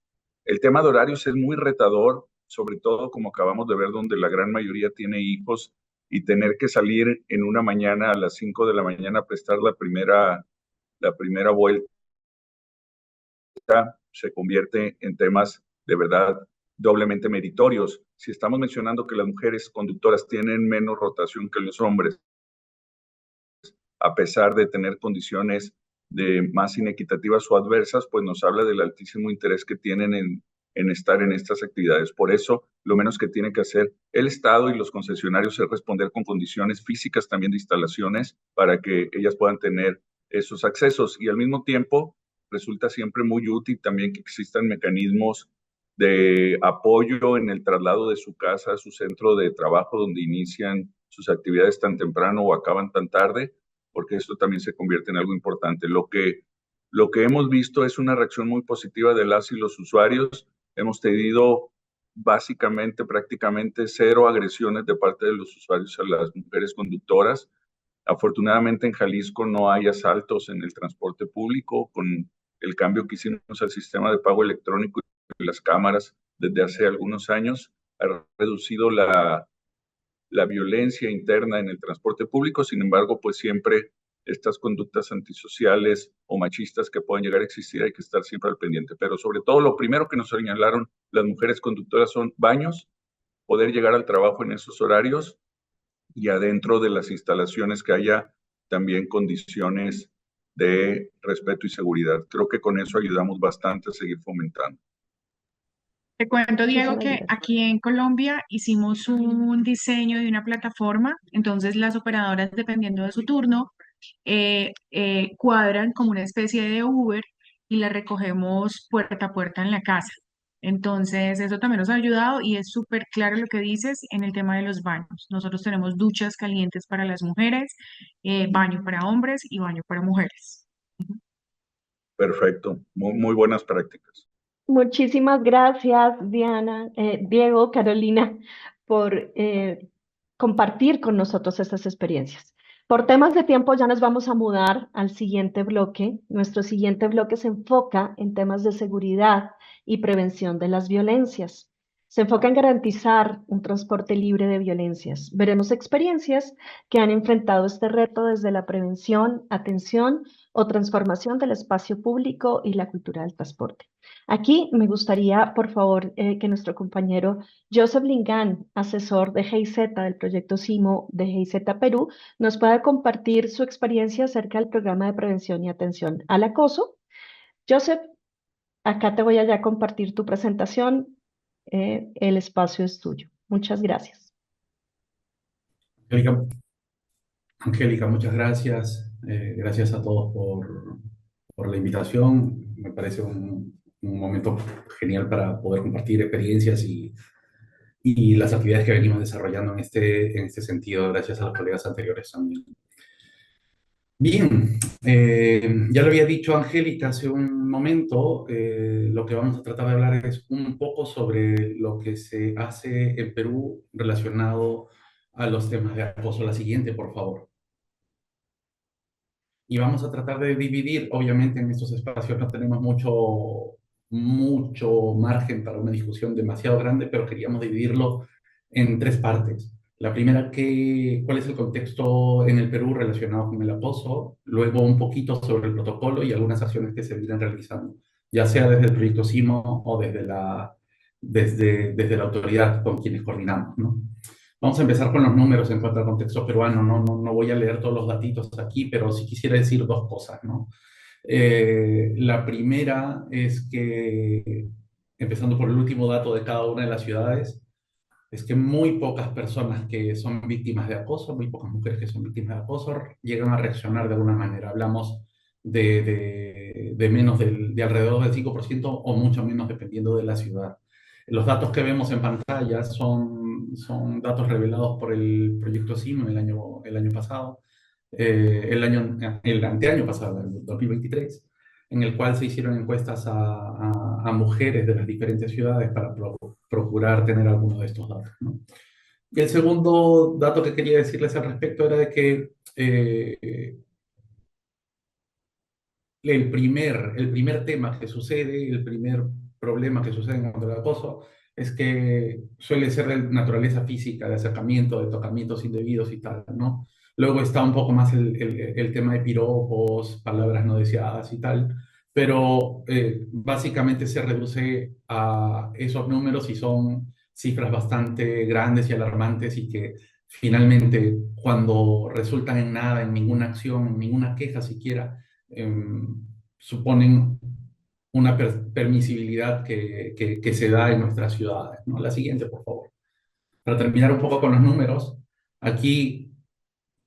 El tema de horarios es muy retador, sobre todo como acabamos de ver, donde la gran mayoría tiene hijos y tener que salir en una mañana a las 5 de la mañana a prestar la primera vuelta se convierte en temas de verdad doblemente meritorios. Si estamos mencionando que las mujeres conductoras tienen menos rotación que los hombres, a pesar de tener condiciones de más inequitativas o adversas, pues nos habla del altísimo interés que tienen en estar en estas actividades. Por eso, lo menos que tiene que hacer el Estado y los concesionarios es responder con condiciones físicas también de instalaciones para que ellas puedan tener esos accesos. Y al mismo tiempo, resulta siempre muy útil también que existan mecanismos de apoyo en el traslado de su casa a su centro de trabajo, donde inician sus actividades tan temprano o acaban tan tarde, porque esto también se convierte en algo importante. Lo que hemos visto es una reacción muy positiva de las y los usuarios. Hemos tenido básicamente, prácticamente cero agresiones de parte de los usuarios a las mujeres conductoras. Afortunadamente en Jalisco no hay asaltos en el transporte público. Con el cambio que hicimos al sistema de pago electrónico y las cámaras desde hace algunos años, ha reducido la violencia interna en el transporte público. Sin embargo, pues siempre estas conductas antisociales o machistas que puedan llegar a existir hay que estar siempre al pendiente. Pero sobre todo, lo primero que nos señalaron las mujeres conductoras son baños, poder llegar al trabajo en esos horarios y adentro de las instalaciones que haya también condiciones de respeto y seguridad. Creo que con eso ayudamos bastante a seguir fomentando. Te cuento, Diego, Muchísimas que gracias. aquí en Colombia hicimos un diseño de una plataforma, entonces las operadoras, dependiendo de su turno, cuadran como una especie de Uber y la recogemos puerta a puerta en la casa. Entonces, eso también nos ha ayudado y es súper claro lo que dices en el tema de los baños. Nosotros tenemos duchas calientes para las mujeres, baño para hombres y baño para mujeres. Ujú. Perfecto, muy buenas prácticas. Muchísimas gracias, Diego, Carolina, por compartir con nosotros estas experiencias. Por temas de tiempo ya nos vamos a mudar al siguiente bloque. Nuestro siguiente bloque se enfoca en temas de seguridad y prevención de las violencias. Se enfoca en garantizar un transporte libre de violencias. Veremos experiencias que han enfrentado este reto desde la prevención, atención o transformación del espacio público y la cultura del transporte. Aquí me gustaría, por favor, que nuestro compañero Joseph Lingán, asesor de GIZ del proyecto CIMO de GIZ Perú, nos pueda compartir su experiencia acerca del programa de prevención y atención al acoso. Joseph, acá te voy a ya compartir tu presentación. El espacio es tuyo. Muchas gracias. Angélica, Angélica, muchas gracias. Gracias a todos por la invitación. Me parece un un momento genial para poder compartir experiencias y las actividades que venimos desarrollando en este sentido, gracias a los colegas anteriores también. Bien, ya lo había dicho Angélica hace un momento, lo que vamos a tratar de hablar es un poco sobre lo que se hace en Perú relacionado a los temas de acoso. La siguiente, por favor. Y vamos a tratar de dividir, obviamente en estos espacios no tenemos mucho margen para una discusión demasiado grande, pero queríamos dividirlo en tres partes. La primera, cuál es el contexto en el Perú relacionado con el acoso, luego un poquito sobre el protocolo y algunas acciones que se vienen realizando, ya sea desde el proyecto CIMO o desde la autoridad con quienes coordinamos, ¿no? Vamos a empezar con los números en cuanto al contexto peruano. No voy a leer todos los datitos aquí, pero sí quisiera decir dos cosas, ¿no? La primera es que, empezando por el último dato de cada una de las ciudades, es que muy pocas personas que son víctimas de acoso, muy pocas mujeres que son víctimas de acoso, llegan a reaccionar de alguna manera. Hablamos de menos de alrededor del 5% o mucho menos dependiendo de la ciudad. Los datos que vemos en pantalla son datos revelados por el proyecto CIMO el año pasado, el anteaño pasado, el 2023, en el cual se hicieron encuestas a mujeres de las diferentes ciudades para procurar tener alguno de estos datos, ¿no? Y el segundo dato que quería decirles al respecto era de que el primer tema que sucede, el primer problema que sucede en cuanto al acoso, es que suele ser de naturaleza física, de acercamiento, de tocamientos indebidos y tal, ¿no? Luego está un poco más el tema de piropos, palabras no deseadas y tal, pero básicamente se reduce a esos números y son cifras bastante grandes y alarmantes y que finalmente cuando resultan en nada, en ninguna acción, en ninguna queja siquiera, suponen una permisibilidad que se da en nuestras ciudades, ¿no? La siguiente, por favor. Para terminar un poco con los números, aquí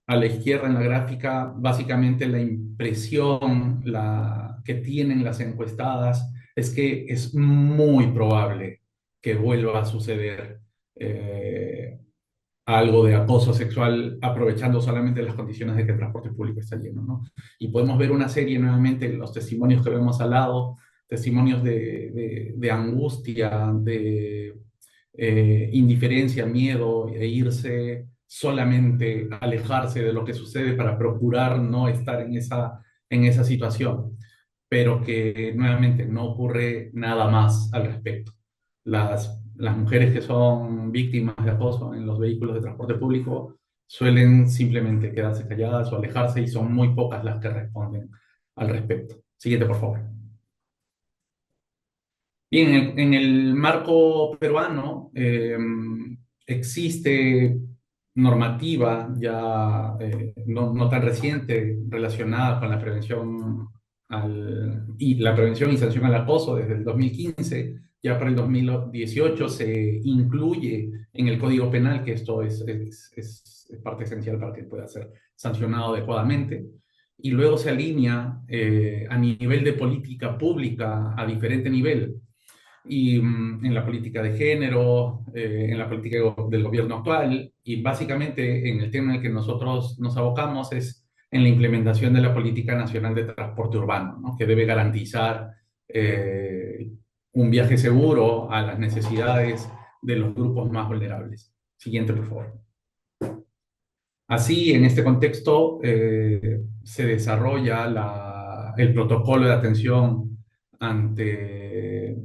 a la izquierda en la gráfica, básicamente la impresión que tienen las encuestadas es que es muy probable que vuelva a suceder algo de acoso sexual, aprovechando solamente las condiciones de que el transporte público está lleno, ¿no? Y podemos ver una serie nuevamente, los testimonios que vemos al lado, testimonios de angustia, de indiferencia, miedo, e irse solamente, alejarse de lo que sucede para procurar no estar en esa situación, pero que nuevamente no ocurre nada más al respecto. Las mujeres que son víctimas de acoso en los vehículos de transporte público suelen simplemente quedarse calladas o alejarse y son muy pocas las que responden al respecto. Siguiente, por favor. Bien, en el marco peruano existe normativa ya no tan reciente relacionada con la prevención y la prevención y sanción al acoso desde el 2015. Ya para el 2018 se incluye en el Código Penal que esto es parte esencial para que pueda ser sancionado adecuadamente. Y luego se alinea a nivel de política pública a diferente nivel. Y en la política de género, en la política del gobierno actual, y básicamente en el tema en el que nosotros nos abocamos es en la implementación de la Política Nacional de Transporte Urbano, ¿no? Que debe garantizar un viaje seguro a las necesidades de los grupos más vulnerables. Siguiente, por favor. Así, en este contexto, se desarrolla el protocolo de atención ante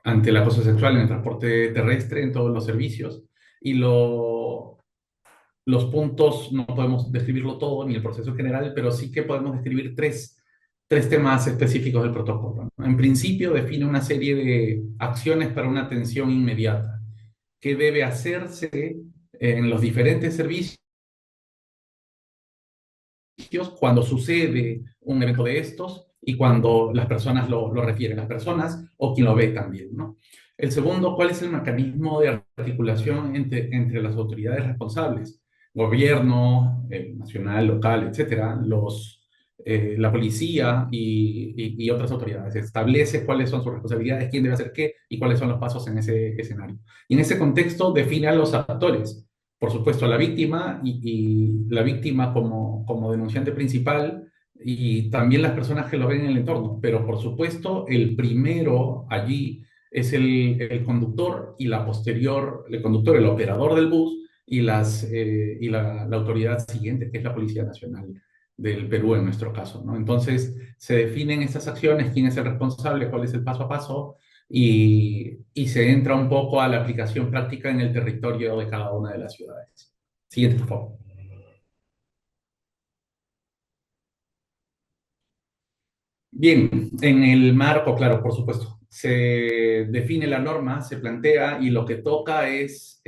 el acoso sexual en el transporte terrestre, en todos los servicios, y los puntos no podemos describirlo todo, ni el proceso general, pero sí que podemos describir tres temas específicos del protocolo, ¿no? En principio, define una serie de acciones para una atención inmediata, que debe hacerse en los diferentes servicios cuando sucede un evento de estos y cuando las personas lo refieren, las personas o quien lo ve también, ¿no? El segundo, ¿cuál es el mecanismo de articulación entre las autoridades responsables? Gobierno, nacional, local, etcétera, los la policía y otras autoridades. Establece cuáles son sus responsabilidades, quién debe hacer qué y cuáles son los pasos en ese escenario. Y en ese contexto define a los actores. Por supuesto, a la víctima y la víctima como denunciante principal y también las personas que lo ven en el entorno. Pero por supuesto, el primero allí es el conductor y la posterior, el conductor, el operador del bus y la autoridad siguiente, que es la Policía Nacional del Perú en nuestro caso, ¿no? Entonces, se definen estas acciones, quién es el responsable, cuál es el paso a paso, y se entra un poco a la aplicación práctica en el territorio de cada una de las ciudades. Siguiente, por favor. Bien, en el marco, claro, por supuesto, se define la norma, se plantea y lo que toca es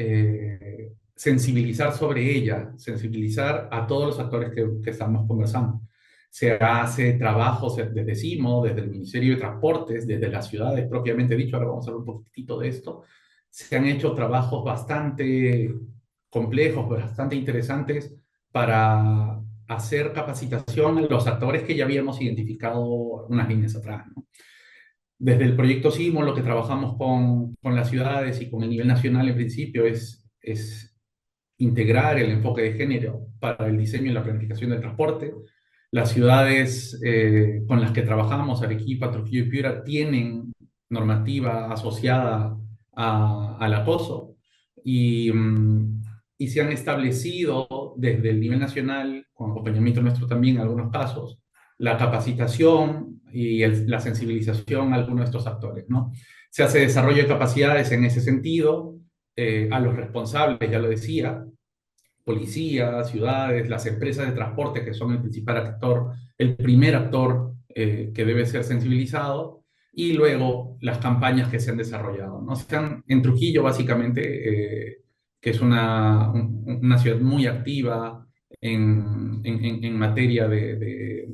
sensibilizar sobre ella, sensibilizar a todos los actores que estamos conversando. Se hace trabajos desde CIMO, desde el Ministerio de Transportes, desde las ciudades propiamente dicho, ahora vamos a hablar un poquitito de esto. Se han hecho trabajos bastante complejos, bastante interesantes para hacer capacitación a los actores que ya habíamos identificado unas líneas atrás, ¿no? Desde el proyecto CIMO, lo que trabajamos con las ciudades y con el nivel nacional en principio es integrar el enfoque de género para el diseño y la planificación del transporte. Las ciudades con las que trabajamos, Arequipa, Trujillo y Piura, tienen normativa asociada al acoso y se han establecido desde el nivel nacional, con acompañamiento nuestro también en algunos casos, la capacitación y la sensibilización a algunos de estos actores, ¿no? Se hace desarrollo de capacidades en ese sentido, a los responsables, ya lo decía, policía, ciudades, las empresas de transporte, que son el principal actor, el primer actor que debe ser sensibilizado, y luego las campañas que se han desarrollado, ¿no? Están en Trujillo, básicamente, que es una ciudad muy activa en materia de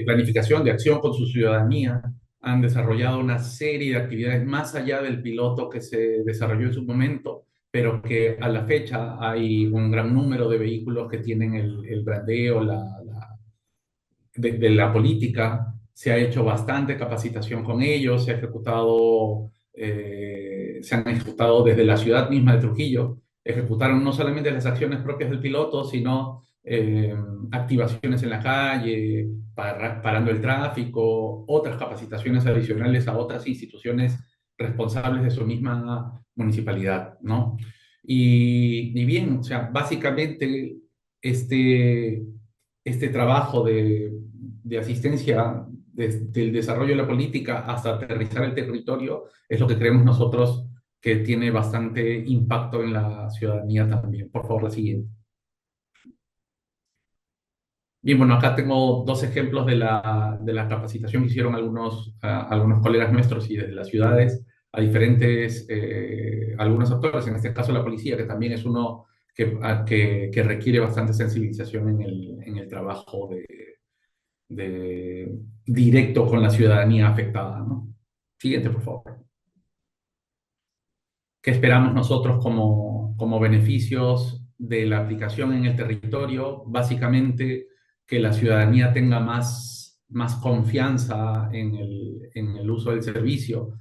planificación, de acción con su ciudadanía. Han desarrollado una serie de actividades más allá del piloto que se desarrolló en su momento, pero que a la fecha hay un gran número de vehículos que tienen el brandeo de la política. Se ha hecho bastante capacitación con ellos, se han ejecutado desde la ciudad misma de Trujillo, ejecutaron no solamente las acciones propias del piloto, sino activaciones en la calle, parando el tráfico, otras capacitaciones adicionales a otras instituciones responsables de su misma municipalidad, ¿no? Y bien, o sea, básicamente este trabajo de asistencia desde el desarrollo de la política hasta aterrizar el territorio es lo que creemos nosotros que tiene bastante impacto en la ciudadanía también. Por favor, la siguiente. Bien, bueno, acá tengo dos ejemplos de la capacitación que hicieron algunos colegas nuestros y desde las ciudades a diferentes, algunos actores, en este caso la policía, que también es uno que requiere bastante sensibilización en el trabajo directo con la ciudadanía afectada, ¿no? Siguiente, por favor. ¿Qué esperamos nosotros como beneficios de la aplicación en el territorio? Básicamente, que la ciudadanía tenga más confianza en el uso del servicio.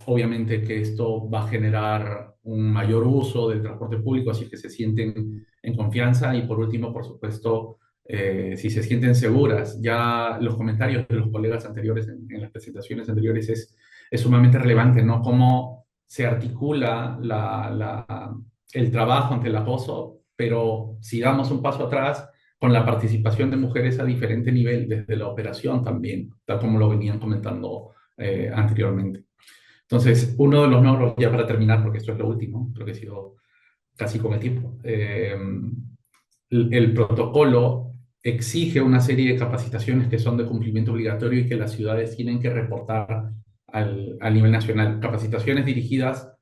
Obviamente que esto va a generar un mayor uso del transporte público, así que se sienten en confianza. Y por último, por supuesto, si se sienten seguras. Ya los comentarios de los colegas anteriores en las presentaciones anteriores es sumamente relevante, ¿no? Cómo se articula el trabajo ante el acoso, pero si damos un paso atrás, con la participación de mujeres a diferente nivel, desde la operación también, tal como lo venían comentando anteriormente. Entonces, uno de los logros, ya para terminar, porque esto es lo último, creo que he sido casi con el tiempo, el protocolo exige una serie de capacitaciones que son de cumplimiento obligatorio y que las ciudades tienen que reportar al nivel nacional. Capacitaciones dirigidas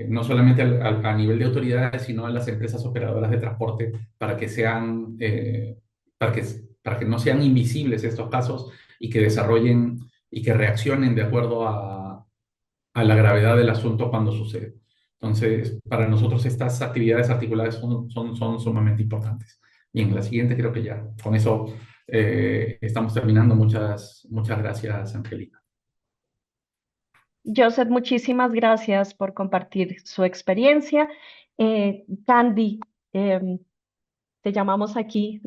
no solamente a nivel de autoridades, sino a las empresas operadoras de transporte para que para que no sean invisibles estos casos y que desarrollen y que reaccionen de acuerdo a la gravedad del asunto cuando sucede. Entonces, para nosotros estas actividades articuladas son sumamente importantes. Y en la siguiente creo que ya. Con eso estamos terminando. Muchas gracias, Angélica. Joseph, muchísimas gracias por compartir su experiencia. Candy, te llamamos aquí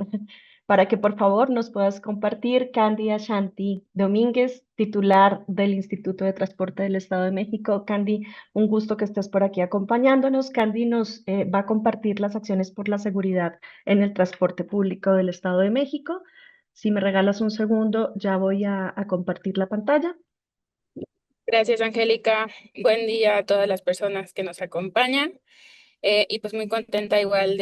para que por favor nos puedas compartir. Candy Ashanti Domínguez, titular del Instituto de Transporte del Estado de México. Candy, un gusto que estés por aquí acompañándonos. Candy nos va a compartir las acciones por la seguridad en el transporte público del Estado de México. Si me regalas un segundo, ya voy a compartir la pantalla. Gracias, Angélica. Buen día a todas las personas que nos acompañan. Y pues muy contenta igual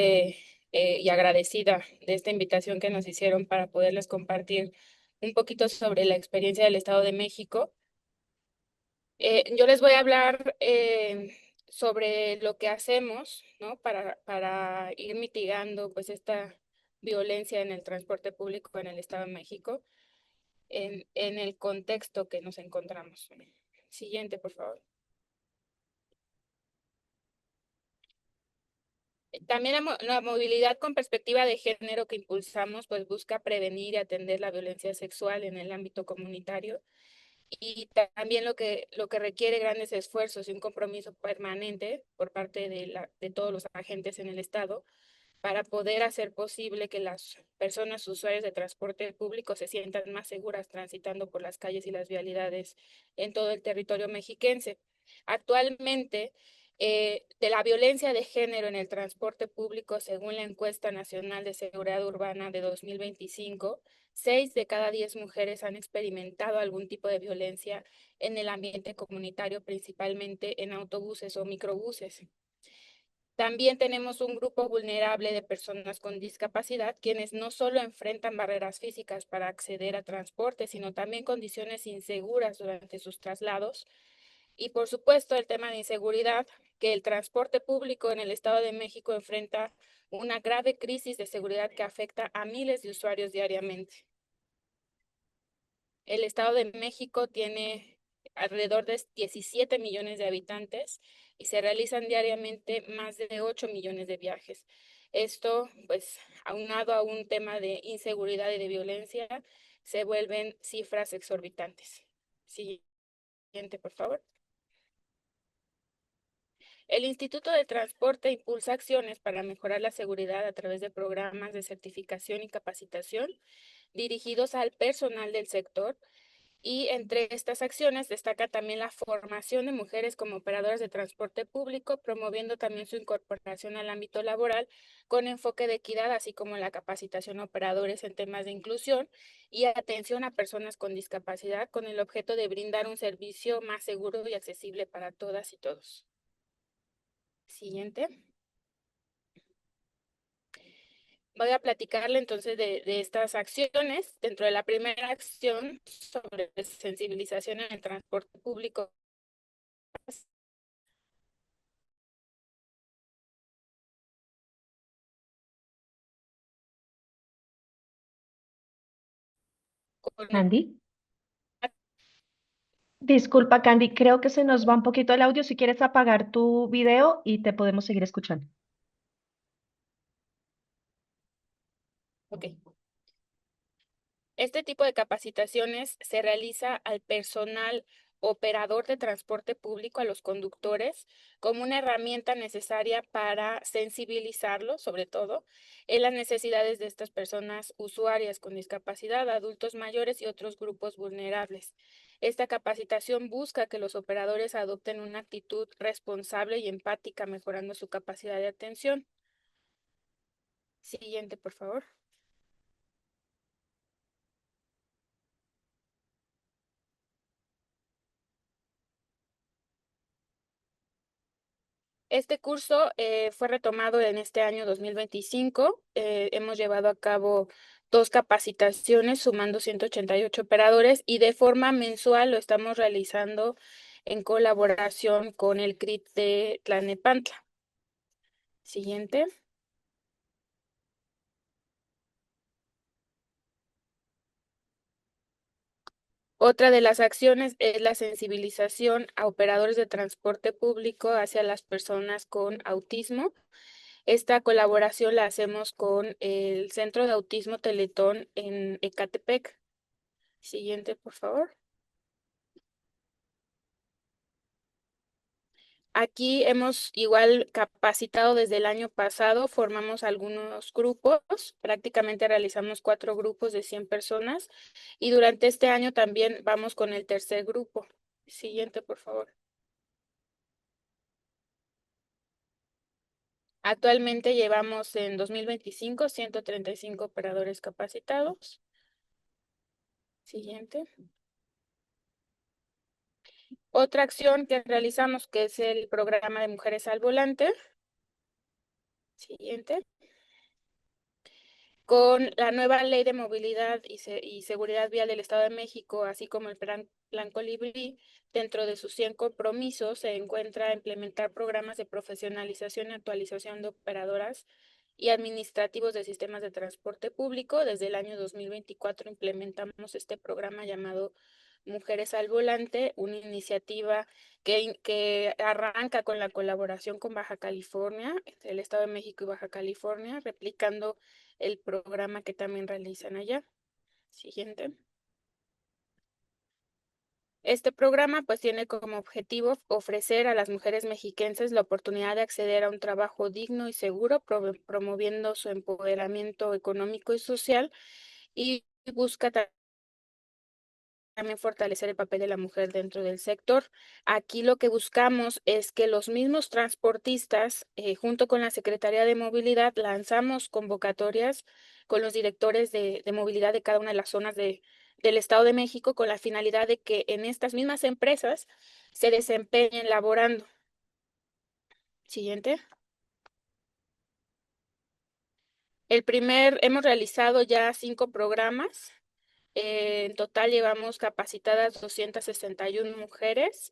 y agradecida de esta invitación que nos hicieron para poderles compartir un poquito sobre la experiencia del Estado de México. Yo les voy a hablar sobre lo que hacemos, ¿no? Para ir mitigando pues esta violencia en el transporte público en el Estado de México en el contexto que nos encontramos. Siguiente, por favor. También la movilidad con perspectiva de género que impulsamos, pues busca prevenir y atender la violencia sexual en el ámbito comunitario y también lo que requiere grandes esfuerzos y un compromiso permanente por parte de todos los agentes en el Estado para poder hacer posible que las personas usuarias de transporte público se sientan más seguras transitando por las calles y las vialidades en todo el territorio mexiquense. Actualmente, de la violencia de género en el transporte público, según la encuesta nacional de seguridad urbana de 2025, 6 de cada 10 mujeres han experimentado algún tipo de violencia en el ambiente comunitario, principalmente en autobuses o microbuses. También tenemos un grupo vulnerable de personas con discapacidad, quienes no solo enfrentan barreras físicas para acceder a transporte, sino también condiciones inseguras durante sus traslados. Y por supuesto, el tema de inseguridad, que el transporte público en el Estado de México enfrenta una grave crisis de seguridad que afecta a miles de usuarios diariamente. El Estado de México tiene alrededor de 17 millones de habitantes y se realizan diariamente más de 8 millones de viajes. Esto, pues, aunado a un tema de inseguridad y de violencia, se vuelven cifras exorbitantes. Siguiente, por favor. El Instituto de Transporte impulsa acciones para mejorar la seguridad a través de programas de certificación y capacitación dirigidos al personal del sector. Y entre estas acciones destaca también la formación de mujeres como operadoras de transporte público, promoviendo también su incorporación al ámbito laboral con enfoque de equidad, así como la capacitación a operadores en temas de inclusión y atención a personas con discapacidad, con el objeto de brindar un servicio más seguro y accesible para todas y todos. Siguiente. Voy a platicarle entonces de estas acciones. Dentro de la primera acción sobre sensibilización en el transporte público, Candy. Disculpa, Candy, creo que se nos va un poquito el audio. Si quieres apagar tu video y te podemos seguir escuchando. Ok. Este tipo de capacitaciones se realiza al personal operador de transporte público, a los conductores, como una herramienta necesaria para sensibilizarlos, sobre todo, en las necesidades de estas personas usuarias con discapacidad, adultos mayores y otros grupos vulnerables. Esta capacitación busca que los operadores adopten una actitud responsable y empática, mejorando su capacidad de atención. Siguiente, por favor. Este curso fue retomado en este año 2025. Hemos llevado a cabo 2 capacitaciones, sumando 188 operadores, y de forma mensual lo estamos realizando en colaboración con el CRIT de Tlalnepantla. Siguiente. Otra de las acciones es la sensibilización a operadores de transporte público hacia las personas con autismo. Esta colaboración la hacemos con el Centro de Autismo Teletón en Ecatepec. Siguiente, por favor. Aquí hemos igual capacitado desde el año pasado, formamos algunos grupos, prácticamente realizamos 4 grupos de 100 personas y durante este año también vamos con el tercer grupo. Siguiente, por favor. Actualmente llevamos en 2025 135 operadores capacitados. Siguiente. Otra acción que realizamos que es el programa de Mujeres al Volante. Siguiente. Con la nueva Ley de Movilidad y Seguridad Vial del Estado de México, así como el Plan Colibrí, dentro de sus 100 compromisos se encuentra implementar programas de profesionalización y actualización de operadoras y administrativos de sistemas de transporte público. Desde el año 2024 implementamos este programa llamado Mujeres al Volante, una iniciativa que arranca con la colaboración con Baja California, entre el Estado de México y Baja California, replicando el programa que también realizan allá. Siguiente. Este programa pues tiene como objetivo ofrecer a las mujeres mexiquenses la oportunidad de acceder a un trabajo digno y seguro, promoviendo su empoderamiento económico y social, y busca también fortalecer el papel de la mujer dentro del sector. Aquí lo que buscamos es que los mismos transportistas, junto con la Secretaría de Movilidad, lanzamos convocatorias con los directores de movilidad de cada una de las zonas del Estado de México con la finalidad de que en estas mismas empresas se desempeñen laborando. Siguiente. Hemos realizado ya 5 programas. En total llevamos capacitadas 261 mujeres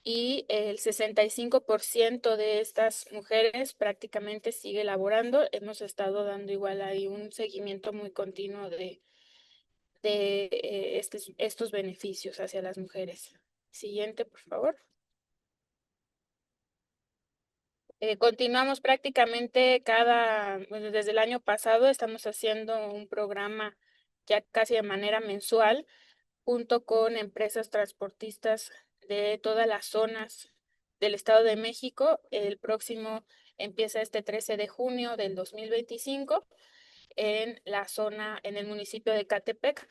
y el 65% de estas mujeres prácticamente sigue laborando. Hemos estado dando igual ahí un seguimiento muy continuo de estos beneficios hacia las mujeres. Siguiente, por favor. Continuamos prácticamente desde el año pasado estamos haciendo un programa ya casi de manera mensual junto con empresas transportistas de todas las zonas del Estado de México. El próximo empieza este 13 de junio del 2025 en el municipio de Ecatepec.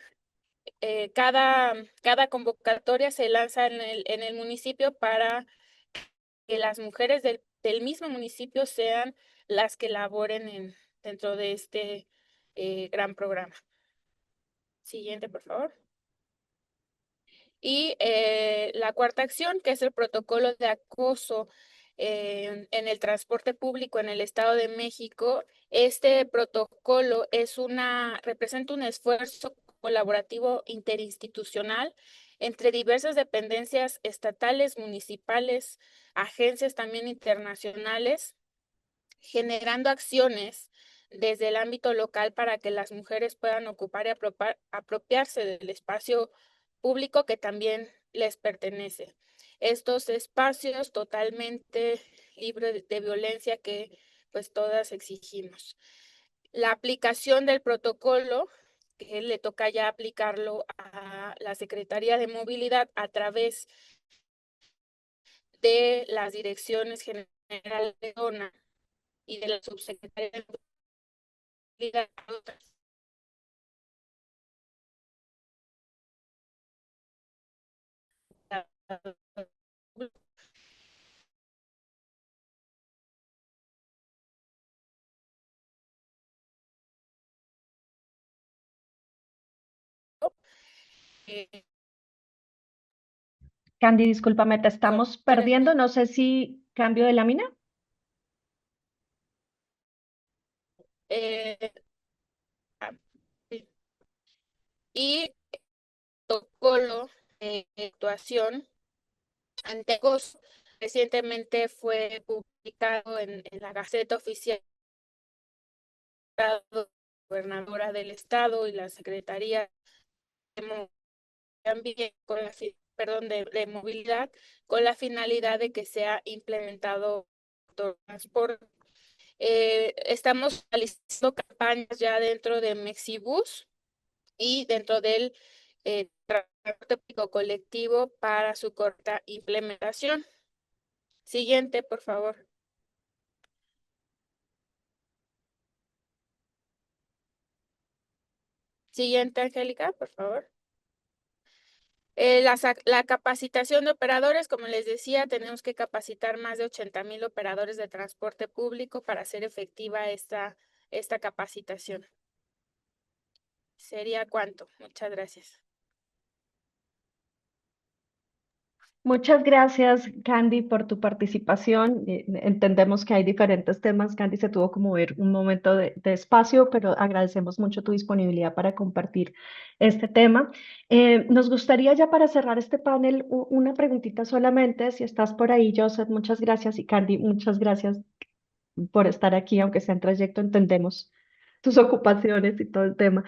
Cada convocatoria se lanza en el municipio para que las mujeres del mismo municipio sean las que laboren dentro de este gran programa. Siguiente, por favor. Y la cuarta acción, que es el protocolo de acoso en el transporte público en el Estado de México. Este protocolo representa un esfuerzo colaborativo interinstitucional entre diversas dependencias estatales, municipales, agencias también internacionales, generando acciones desde el ámbito local para que las mujeres puedan ocupar y apropiarse del espacio público que también les pertenece. Estos espacios totalmente libres de violencia que pues todas exigimos. La aplicación del protocolo, que le toca ya aplicarlo a la Secretaría de Movilidad a través de las direcciones generales de zona y de la subsecretaría de Movilidad. Candy, discúlpame, te estamos perdiendo. No sé si cambio de lámina. Y protocolo de actuación ante acoso recientemente fue publicado en la Gaceta Oficial de la Gobernadora del Estado y la Secretaría también de movilidad, con la finalidad de que sea implementado transporte. Estamos realizando campañas ya dentro de Mexibus y dentro del transporte público colectivo para su corta implementación. Siguiente, por favor. Siguiente, Angélica, por favor. La capacitación de operadores, como les decía, tenemos que capacitar más de 80,000 operadores de transporte público para hacer efectiva esta capacitación. ¿Sería cuánto? Muchas gracias. Muchas gracias, Candy, por tu participación. Entendemos que hay diferentes temas. Candy se tuvo como ver un momento de espacio, pero agradecemos mucho tu disponibilidad para compartir este tema. Nos gustaría ya para cerrar este panel una preguntita solamente. Si estás por ahí, Joseph, muchas gracias. Y Candy, muchas gracias por estar aquí, aunque sea en trayecto, entendemos tus ocupaciones y todo el tema.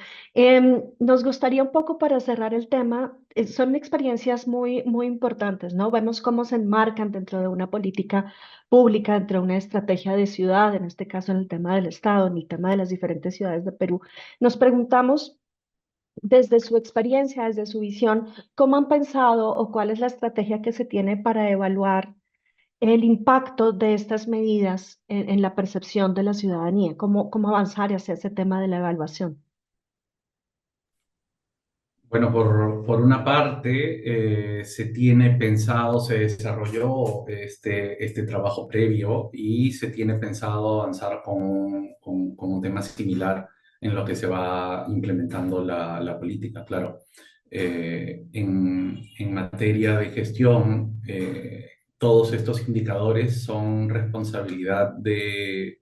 Nos gustaría un poco para cerrar el tema, son experiencias muy importantes, ¿no? Vemos cómo se enmarcan dentro de una política pública, dentro de una estrategia de ciudad, en este caso en el tema del Estado, en el tema de las diferentes ciudades de Perú. Nos preguntamos, desde su experiencia, desde su visión, ¿cómo han pensado o cuál es la estrategia que se tiene para evaluar el impacto de estas medidas en la percepción de la ciudadanía? ¿Cómo avanzar hacia ese tema de la evaluación? Bueno, por una parte, se tiene pensado, se desarrolló este trabajo previo y se tiene pensado avanzar con un tema similar en lo que se va implementando la política, claro. En materia de gestión, todos estos indicadores son responsabilidad del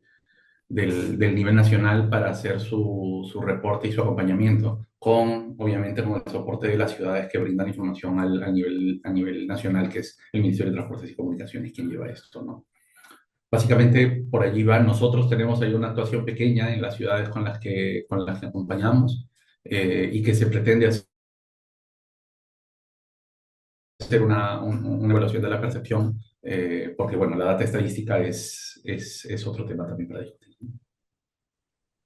nivel nacional para hacer su reporte y su acompañamiento, obviamente con el soporte de las ciudades que brindan información a nivel nacional, que es el Ministerio de Transportes y Comunicaciones quien lleva esto, ¿no? Básicamente por allí va. Nosotros tenemos ahí una actuación pequeña en las ciudades con las que acompañamos, y que se pretende hacer una evaluación de la percepción, porque bueno, la data estadística es otro tema también para discutir.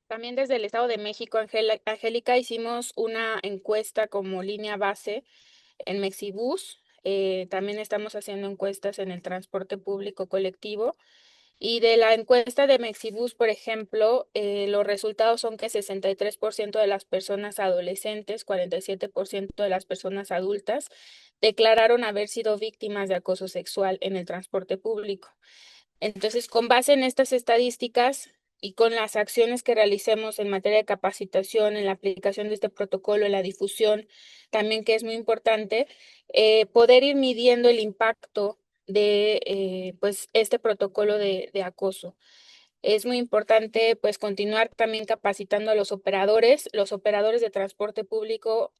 También desde el Estado de México, Angélica, hicimos una encuesta como línea base en Mexibus. También estamos haciendo encuestas en el transporte público colectivo. Y de la encuesta de Mexibus, por ejemplo, los resultados son que 63% de las personas adolescentes, 47% de las personas adultas declararon haber sido víctimas de acoso sexual en el transporte público. Entonces, con base en estas estadísticas y con las acciones que realicemos en materia de capacitación, en la aplicación de este protocolo, en la difusión, también que es muy importante, poder ir midiendo el impacto de pues este protocolo de acoso. Es muy importante pues continuar también capacitando a los operadores. Los operadores de transporte público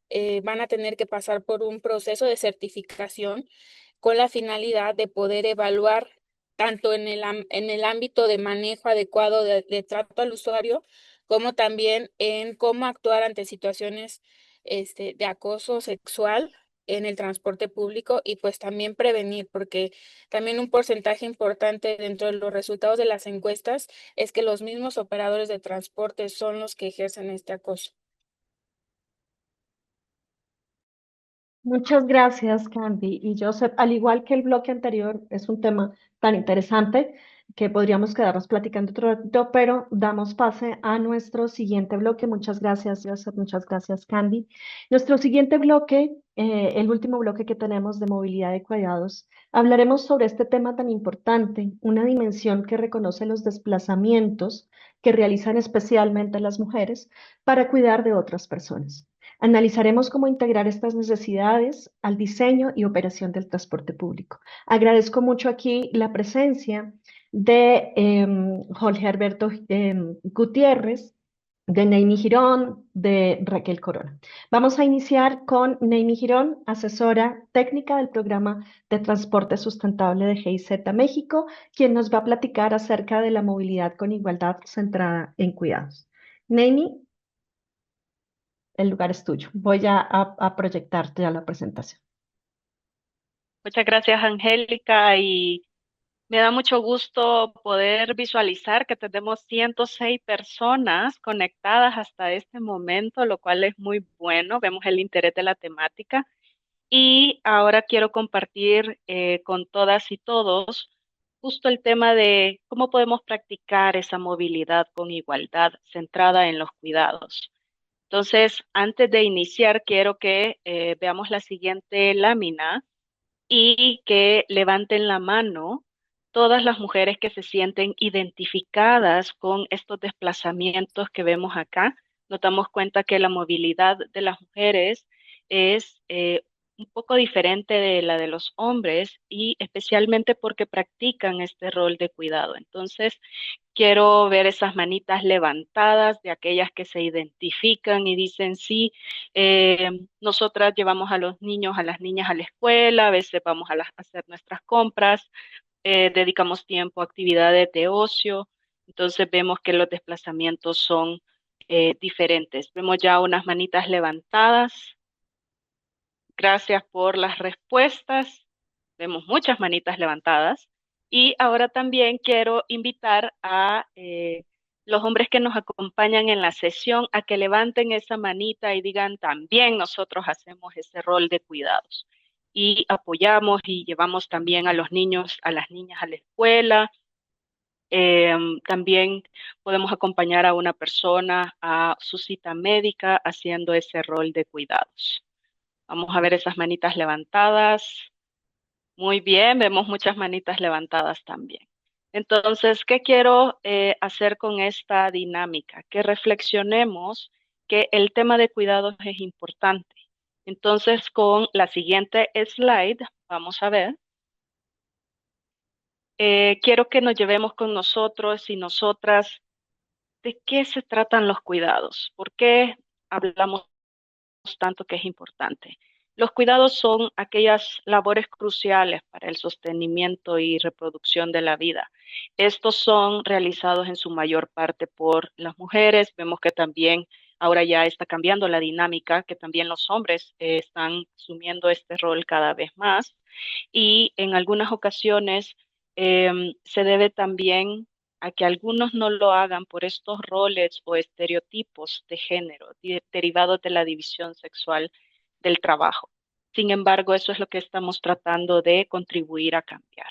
van a tener que pasar por un proceso de certificación con la finalidad de poder evaluar tanto en el ámbito de manejo adecuado de trato al usuario, como también en cómo actuar ante situaciones de acoso sexual en el transporte público y pues también prevenir, porque también un porcentaje importante dentro de los resultados de las encuestas es que los mismos operadores de transporte son los que ejercen este acoso. Muchas gracias, Candy. Y Joseph, al igual que el bloque anterior, es un tema tan interesante que podríamos quedarnos platicando otro ratito, pero damos pase a nuestro siguiente bloque. Muchas gracias, Joseph. Muchas gracias, Candy. Nuestro siguiente bloque, el último bloque que tenemos de movilidad de cuidados, hablaremos sobre este tema tan importante, una dimensión que reconoce los desplazamientos que realizan especialmente las mujeres para cuidar de otras personas. Analizaremos cómo integrar estas necesidades al diseño y operación del transporte público. Agradezco mucho aquí la presencia de Jorge Alberto Gutiérrez, de Neimi Girón, de Raquel Corona. Vamos a iniciar con Neimi Girón, asesora técnica del programa de transporte sustentable de GIZ México, quien nos va a platicar acerca de la movilidad con igualdad centrada en cuidados. Neimi, el lugar es tuyo. Voy a proyectarte ya la presentación. Muchas gracias, Angélica, y Me da mucho gusto poder visualizar que tenemos 106 personas conectadas hasta este momento, lo cual es muy bueno. Vemos el interés de la temática. Y ahora quiero compartir con todas y todos justo el tema de cómo podemos practicar esa movilidad con igualdad centrada en los cuidados. Entonces, antes de iniciar, quiero que veamos la siguiente lámina y que levanten la mano todas las mujeres que se sienten identificadas con estos desplazamientos que vemos acá. Nos damos cuenta que la movilidad de las mujeres es un poco diferente de la de los hombres y especialmente porque practican este rol de cuidado. Entonces, quiero ver esas manitas levantadas de aquellas que se identifican y dicen, sí, nosotras llevamos a los niños, a las niñas a la escuela, a veces vamos a hacer nuestras compras, dedicamos tiempo a actividades de ocio, entonces vemos que los desplazamientos son diferentes. Vemos ya unas manitas levantadas. Gracias por las respuestas. Vemos muchas manitas levantadas. Y ahora también quiero invitar a los hombres que nos acompañan en la sesión a que levanten esa manita y digan, también nosotros hacemos ese rol de cuidados. Y apoyamos y llevamos también a los niños, a las niñas a la escuela. También podemos acompañar a una persona a su cita médica haciendo ese rol de cuidados. Vamos a ver esas manitas levantadas. Muy bien, vemos muchas manitas levantadas también. Entonces, ¿qué quiero hacer con esta dinámica? Que reflexionemos que el tema de cuidados es importante. Entonces, con la siguiente slide, vamos a ver. Quiero que nos llevemos con nosotros y nosotras de qué se tratan los cuidados, por qué hablamos tanto que es importante. Los cuidados son aquellas labores cruciales para el sostenimiento y reproducción de la vida. Estos son realizados en su mayor parte por las mujeres. Vemos que también ahora ya está cambiando la dinámica, que también los hombres están asumiendo este rol cada vez más. Y en algunas ocasiones se debe también a que algunos no lo hagan por estos roles o estereotipos de género derivados de la división sexual del trabajo. Sin embargo, eso es lo que estamos tratando de contribuir a cambiar.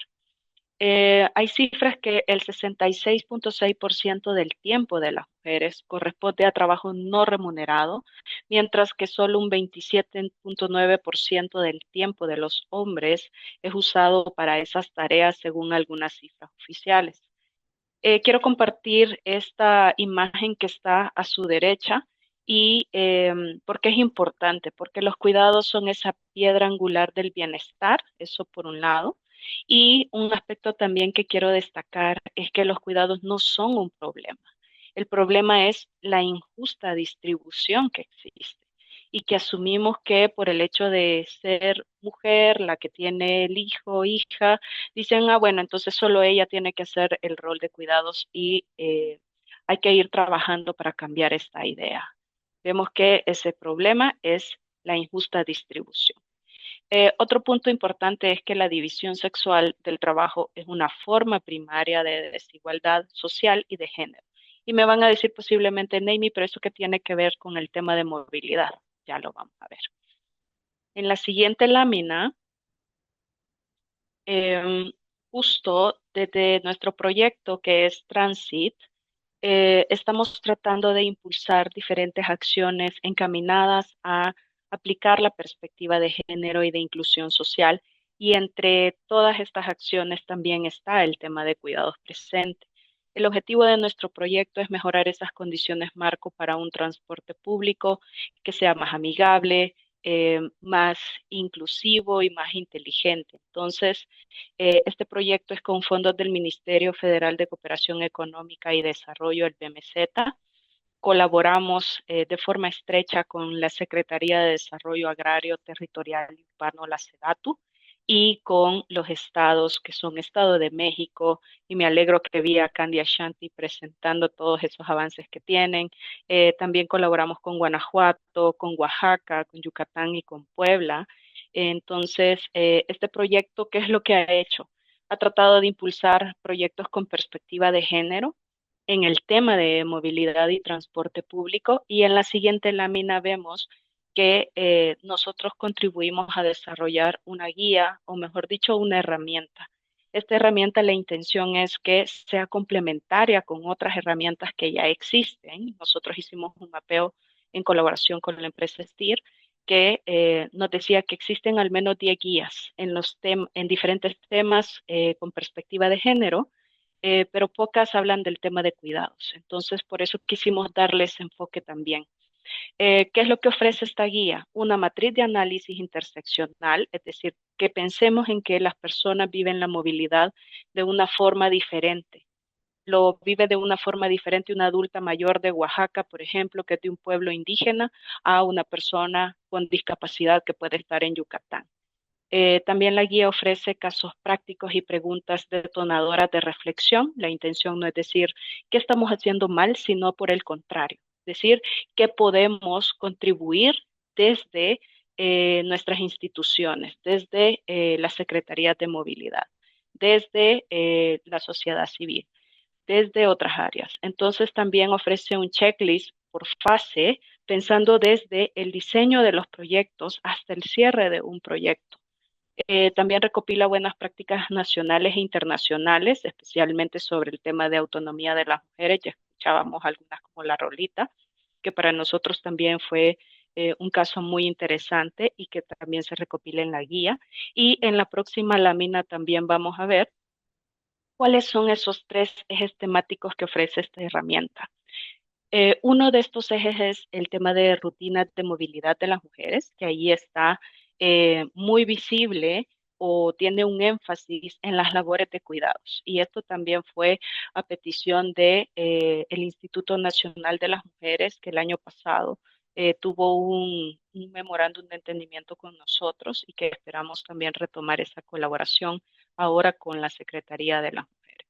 Hay cifras que el 66.6% del tiempo de las mujeres corresponde a trabajo no remunerado, mientras que solo un 27.9% del tiempo de los hombres es usado para esas tareas según algunas cifras oficiales. Quiero compartir esta imagen que está a su derecha y porque es importante, porque los cuidados son esa piedra angular del bienestar, eso por un lado. Y un aspecto también que quiero destacar es que los cuidados no son un problema. El problema es la injusta distribución que existe y que asumimos que por el hecho de ser mujer, la que tiene el hijo, hija, dicen, ah, bueno, entonces solo ella tiene que hacer el rol de cuidados y hay que ir trabajando para cambiar esta idea. Vemos que ese problema es la injusta distribución. Otro punto importante es que la división sexual del trabajo es una forma primaria de desigualdad social y de género. Y me van a decir posiblemente, Neimi, pero eso que tiene que ver con el tema de movilidad, ya lo vamos a ver. En la siguiente lámina, justo desde nuestro proyecto que es Transit, estamos tratando de impulsar diferentes acciones encaminadas a aplicar la perspectiva de género y de inclusión social. Y entre todas estas acciones también está el tema de cuidados presente. El objetivo de nuestro proyecto es mejorar esas condiciones marco para un transporte público que sea más amigable, más inclusivo y más inteligente. Entonces, este proyecto es con fondos del Ministerio Federal de Cooperación Económica y Desarrollo, el BMZ. Colaboramos de forma estrecha con la Secretaría de Desarrollo Agrario, Territorial y Urbano, la SEDATU, y con los estados que son Estado de México, y me alegro que vi a Candy Ashanti presentando todos esos avances que tienen. También colaboramos con Guanajuato, con Oaxaca, con Yucatán y con Puebla. Entonces, este proyecto, ¿qué es lo que ha hecho? ha tratado de impulsar proyectos con perspectiva de género en el tema de movilidad y transporte público, y en la siguiente lámina vemos que nosotros contribuimos a desarrollar una guía, o mejor dicho, una herramienta. Esta herramienta, la intención es que sea complementaria con otras herramientas que ya existen. Nosotros hicimos un mapeo en colaboración con la empresa STIR que nos decía que existen al menos 10 guías en diferentes temas con perspectiva de género, pero pocas hablan del tema de cuidados. Entonces, por eso quisimos darles enfoque también. ¿Qué es lo que ofrece esta guía? Una matriz de análisis interseccional, es decir, que pensemos en que las personas viven la movilidad de una forma diferente. Lo vive de una forma diferente una adulta mayor de Oaxaca, por ejemplo, que es de un pueblo indígena, a una persona con discapacidad que puede estar en Yucatán. También la guía ofrece casos prácticos y preguntas detonadoras de reflexión. La intención no es decir qué estamos haciendo mal, sino por el contrario, decir qué podemos contribuir desde nuestras instituciones, desde la Secretaría de Movilidad, desde la sociedad civil, desde otras áreas. Entonces también ofrece un checklist por fase, pensando desde el diseño de los proyectos hasta el cierre de un proyecto. También recopila buenas prácticas nacionales e internacionales, especialmente sobre el tema de autonomía de las mujeres. Ya escuchábamos algunas como la Rolita, que para nosotros también fue un caso muy interesante y que también se recopila en la guía. Y en la próxima lámina también vamos a ver cuáles son esos 3 ejes temáticos que ofrece esta herramienta. Uno de estos ejes es el tema de rutinas de movilidad de las mujeres, que ahí está muy visible o tiene un énfasis en las labores de cuidados. Y esto también fue a petición de el Instituto Nacional de las Mujeres, que el año pasado tuvo un memorándum de entendimiento con nosotros y que esperamos también retomar esa colaboración ahora con la Secretaría de las Mujeres.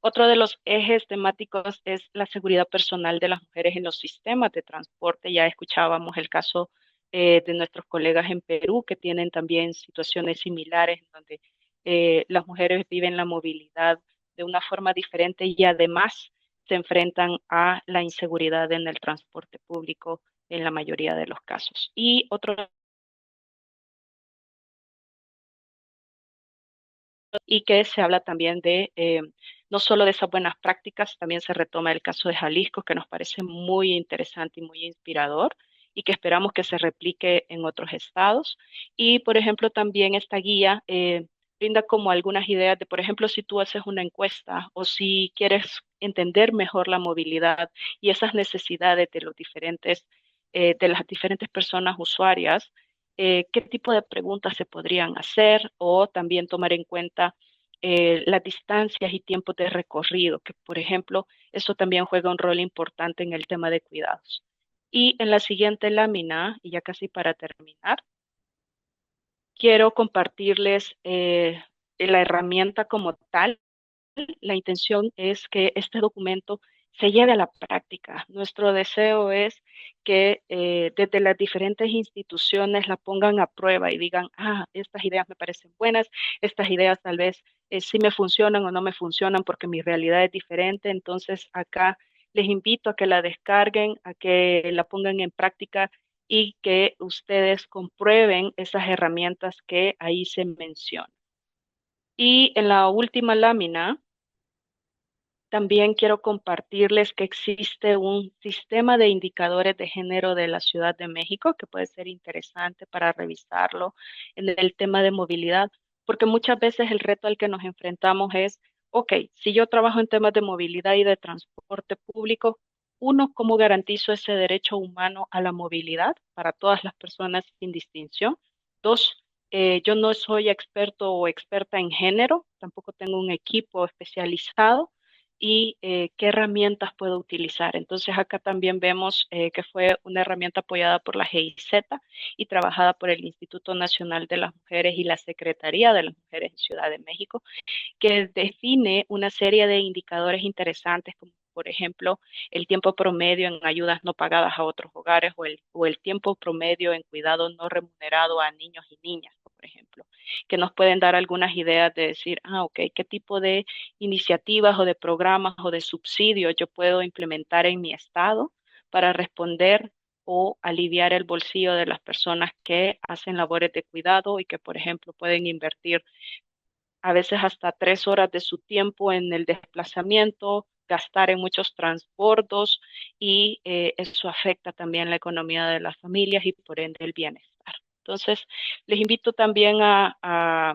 Otro de los ejes temáticos es la seguridad personal de las mujeres en los sistemas de transporte. Ya escuchábamos el caso de nuestros colegas en Perú, que tienen también situaciones similares, donde las mujeres viven la movilidad de una forma diferente y además se enfrentan a la inseguridad en el transporte público en la mayoría de los casos. Y otro y que se habla también de no solo de esas buenas prácticas, también se retoma el caso de Jalisco, que nos parece muy interesante y muy inspirador y que esperamos que se replique en otros estados. Y, por ejemplo, también esta guía brinda como algunas ideas de, por ejemplo, si tú haces una encuesta o si quieres entender mejor la movilidad y esas necesidades de los diferentes, de las diferentes personas usuarias, qué tipo de preguntas se podrían hacer o también tomar en cuenta las distancias y tiempos de recorrido, que por ejemplo, eso también juega un rol importante en el tema de cuidados. Y en la siguiente lámina, y ya casi para terminar, quiero compartirles la herramienta como tal. La intención es que este documento se lleve a la práctica. Nuestro deseo es que desde las diferentes instituciones la pongan a prueba y digan, estas ideas me parecen buenas, estas ideas tal vez sí me funcionan o no me funcionan porque mi realidad es diferente. Entonces acá les invito a que la descarguen, a que la pongan en práctica y que ustedes comprueben esas herramientas que ahí se mencionan. Y en la última lámina, también quiero compartirles que existe un sistema de indicadores de género de la Ciudad de México que puede ser interesante para revisarlo en el tema de movilidad, porque muchas veces el reto al que nos enfrentamos es, ok, si yo trabajo en temas de movilidad y de transporte público, uno, ¿cómo garantizo ese derecho humano a la movilidad para todas las personas sin distinción? Dos, yo no soy experto o experta en género, tampoco tengo un equipo especializado y qué herramientas puedo utilizar. Entonces acá también vemos que fue una herramienta apoyada por la GIZ y trabajada por el Instituto Nacional de las Mujeres y la Secretaría de las Mujeres en Ciudad de México, que define una serie de indicadores interesantes como por ejemplo el tiempo promedio en ayudas no pagadas a otros hogares o el tiempo promedio en cuidado no remunerado a niños y niñas. por ejemplo, que nos pueden dar algunas ideas de decir, ok, qué tipo de iniciativas o de programas o de subsidios yo puedo implementar en mi estado para responder o aliviar el bolsillo de las personas que hacen labores de cuidado y que, por ejemplo, pueden invertir a veces hasta 3 horas de su tiempo en el desplazamiento, gastar en muchos transbordos y eso afecta también la economía de las familias y por ende el bienestar. Entonces, les invito también a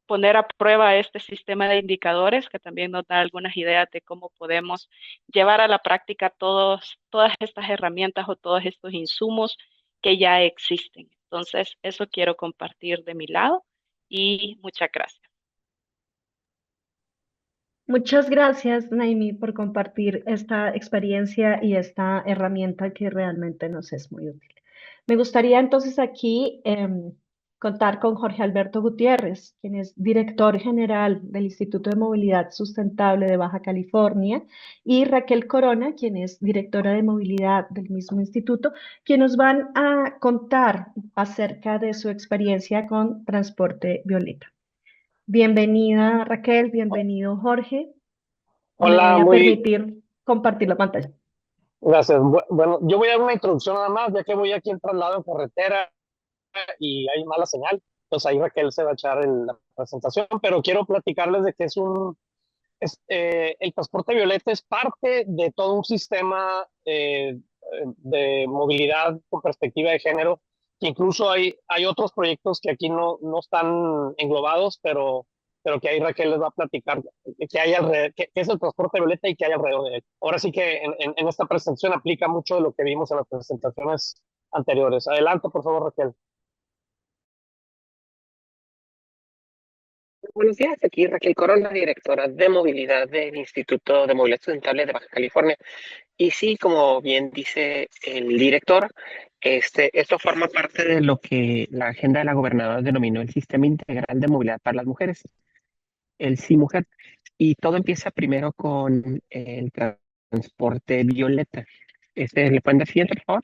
poner a prueba este sistema de indicadores que también nos da algunas ideas de cómo podemos llevar a la práctica todas estas herramientas o todos estos insumos que ya existen. Entonces, eso quiero compartir de mi lado y muchas gracias. Muchas gracias, Naimi, por compartir esta experiencia y esta herramienta que realmente nos es muy útil. Me gustaría entonces aquí contar con Jorge Alberto Gutiérrez, quien es director general del Instituto de Movilidad Sustentable de Baja California, y Raquel Corona, quien es directora de movilidad del mismo instituto, quienes nos van a contar acerca de su experiencia con transporte violeta. Bienvenida Raquel, bienvenido Jorge. Me Hola, voy a muy permitir compartir la pantalla. gracias. Bueno, yo voy a dar una introducción nada más, ya que voy aquí en traslado en carretera y hay mala señal. Pues ahí Raquel se va a echar la presentación, pero quiero platicarles de que el transporte violeta es parte de todo un sistema de movilidad con perspectiva de género, que incluso hay otros proyectos que aquí no están englobados, pero que ahí Raquel les va a platicar que hay qué es el transporte violeta y qué hay alrededor de él. Ahora sí que en esta presentación aplica mucho de lo que vimos en las presentaciones anteriores. Adelante, por favor, Raquel. Buenos días, aquí Raquel Corona, directora de movilidad del Instituto de Movilidad Sustentable de Baja California. Y sí, como bien dice el director, esto forma parte de lo que la agenda de la gobernadora denominó el Sistema Integral de Movilidad para las Mujeres, el CIMUJET. Y todo empieza primero con el transporte violeta. ¿Le pueden dar siguiente, por favor?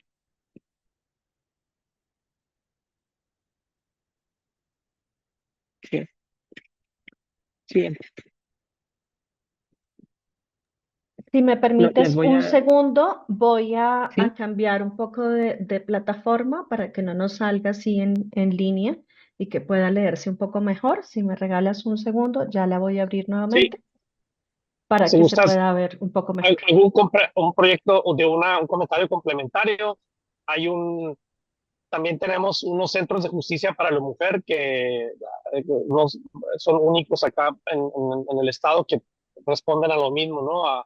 Sí, siguiente. Si me No, permites les voy un a... segundo, voy a Sí, cambiar un poco de plataforma para que no nos salga así en línea y que pueda leerse un poco mejor. Si me regalas un segundo, ya la voy a abrir Sí, nuevamente para si que se gustas, pueda ver un poco mejor. un proyecto o de un comentario complementario. Hay también tenemos unos centros de justicia para la mujer son únicos acá en el estado que responden a lo mismo, ¿no?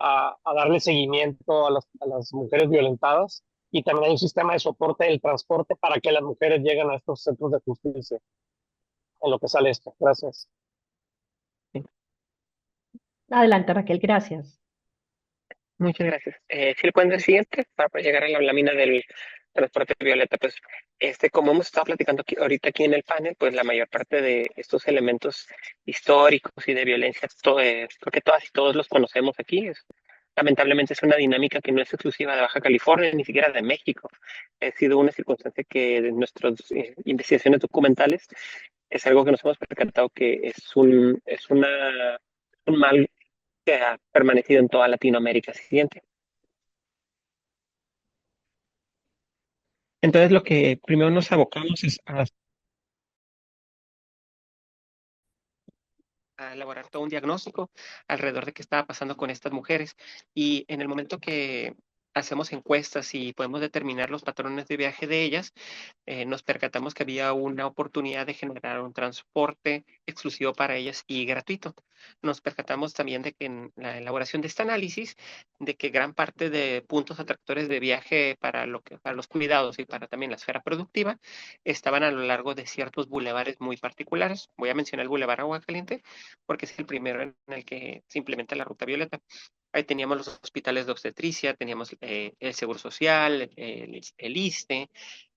A darle seguimiento a las mujeres violentadas. Y también hay un sistema de soporte del transporte para que las mujeres lleguen a estos centros de justicia. En lo que sale esto. Gracias. Adelante, Raquel, gracias. muchas gracias. Si le pueden dar siguiente para llegar a la lámina del transporte violeta, pues como hemos estado platicando ahorita aquí en el panel, pues la mayor parte de estos elementos históricos y de violencia, creo que todas y todos los conocemos aquí. Lamentablemente es una dinámica que no es exclusiva de Baja California, ni siquiera de México. Ha sido una circunstancia que en nuestras investigaciones documentales es algo que nos hemos percatado que un mal que ha permanecido en toda Latinoamérica. Siguiente. Entonces, lo que primero nos abocamos es a elaborar todo un diagnóstico alrededor de qué estaba pasando con estas mujeres. Y en el momento que hacemos encuestas y podemos determinar los patrones de viaje de ellas, nos percatamos que había una oportunidad de generar un transporte exclusivo para ellas y gratuito. Nos percatamos también de que en la elaboración de este análisis, de que gran parte de puntos atractores de viaje para los cuidados y para también la esfera productiva estaban a lo largo de ciertos bulevares muy particulares. Voy a mencionar el Boulevard Aguacaliente porque es el primero en el que se implementa la ruta violeta. Ahí teníamos los hospitales de obstetricia, teníamos el Seguro Social, el ISSSTE,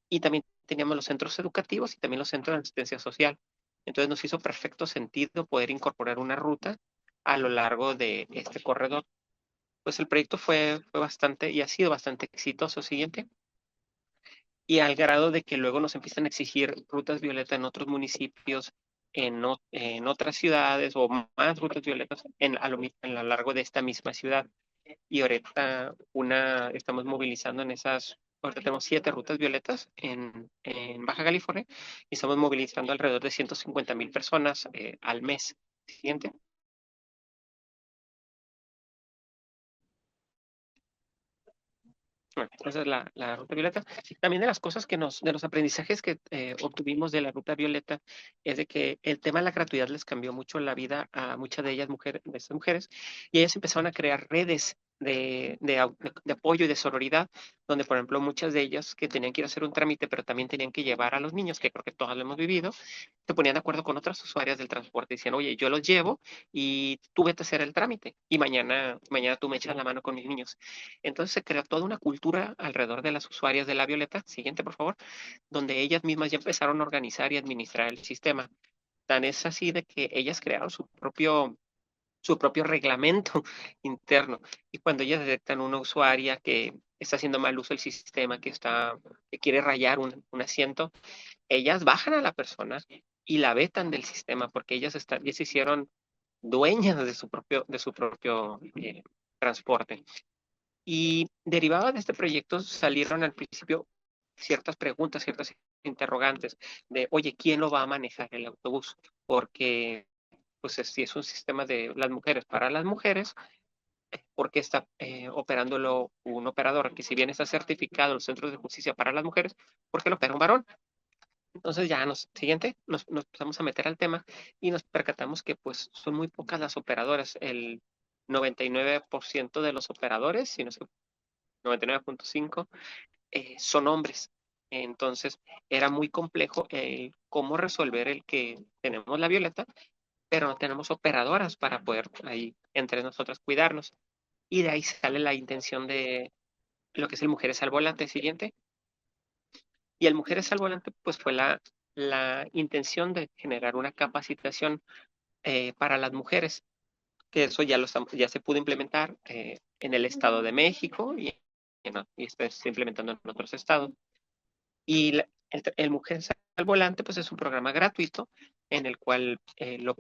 y también teníamos los centros educativos y también los centros de asistencia social. Entonces nos hizo perfecto sentido poder incorporar una ruta a lo largo de este corredor. Pues el proyecto fue bastante y ha sido bastante exitoso. Siguiente. y al grado de que luego nos empiezan a exigir rutas violetas en otros municipios, en otras ciudades o más rutas violetas a lo largo de esta misma ciudad. Y ahorita estamos movilizando ahorita tenemos 7 rutas violetas en Baja California y estamos movilizando alrededor de 150,000 personas al mes. Siguiente. Bueno, esa es la ruta violeta. También de las cosas de los aprendizajes que obtuvimos de la ruta violeta es de que el tema de la gratuidad les cambió mucho la vida a muchas de ellas, de estas mujeres, y ellas empezaron a crear redes de apoyo y de sororidad, donde, por ejemplo, muchas de ellas que tenían que ir a hacer un trámite, pero también tenían que llevar a los niños, que creo que todas lo hemos vivido, se ponían de acuerdo con otras usuarias del transporte, decían, oye, yo los llevo y tú vete a hacer el trámite, y mañana tú me echas la mano con mis niños. Entonces se creó toda una cultura alrededor de las usuarias de la Violeta, siguiente por favor, donde ellas mismas ya empezaron a organizar y administrar el sistema. Tan es así de que ellas crearon su propio reglamento interno. Y cuando ellas detectan una usuaria que está haciendo mal uso del sistema, que quiere rayar un asiento, ellas bajan a la persona y la vetan del sistema porque ya se hicieron dueñas de su propio transporte. Y derivado de este proyecto salieron al principio ciertas preguntas, ciertas interrogantes de, oye, ¿quién lo va a manejar el autobús? Porque, pues, si es un sistema de las mujeres para las mujeres, ¿por qué está operándolo un operador que si bien está certificado en los centros de justicia para las mujeres, ¿por qué lo opera un varón? Entonces ya nos empezamos a meter al tema y nos percatamos que pues son muy pocas las operadoras. El 99% de los operadores, si no es que 99.5, son hombres. Entonces era muy complejo cómo resolver el que tenemos la Violeta, pero no tenemos operadoras para poder ahí entre nosotras cuidarnos. Y de ahí sale la intención de lo que es el Mujeres al Volante siguiente. Y el Mujeres al Volante pues fue la intención de generar una capacitación para las mujeres, que eso ya se pudo implementar en el Estado de México y está se implementando en otros estados. Y el Mujeres al Volante, pues es un programa gratuito en el cual lo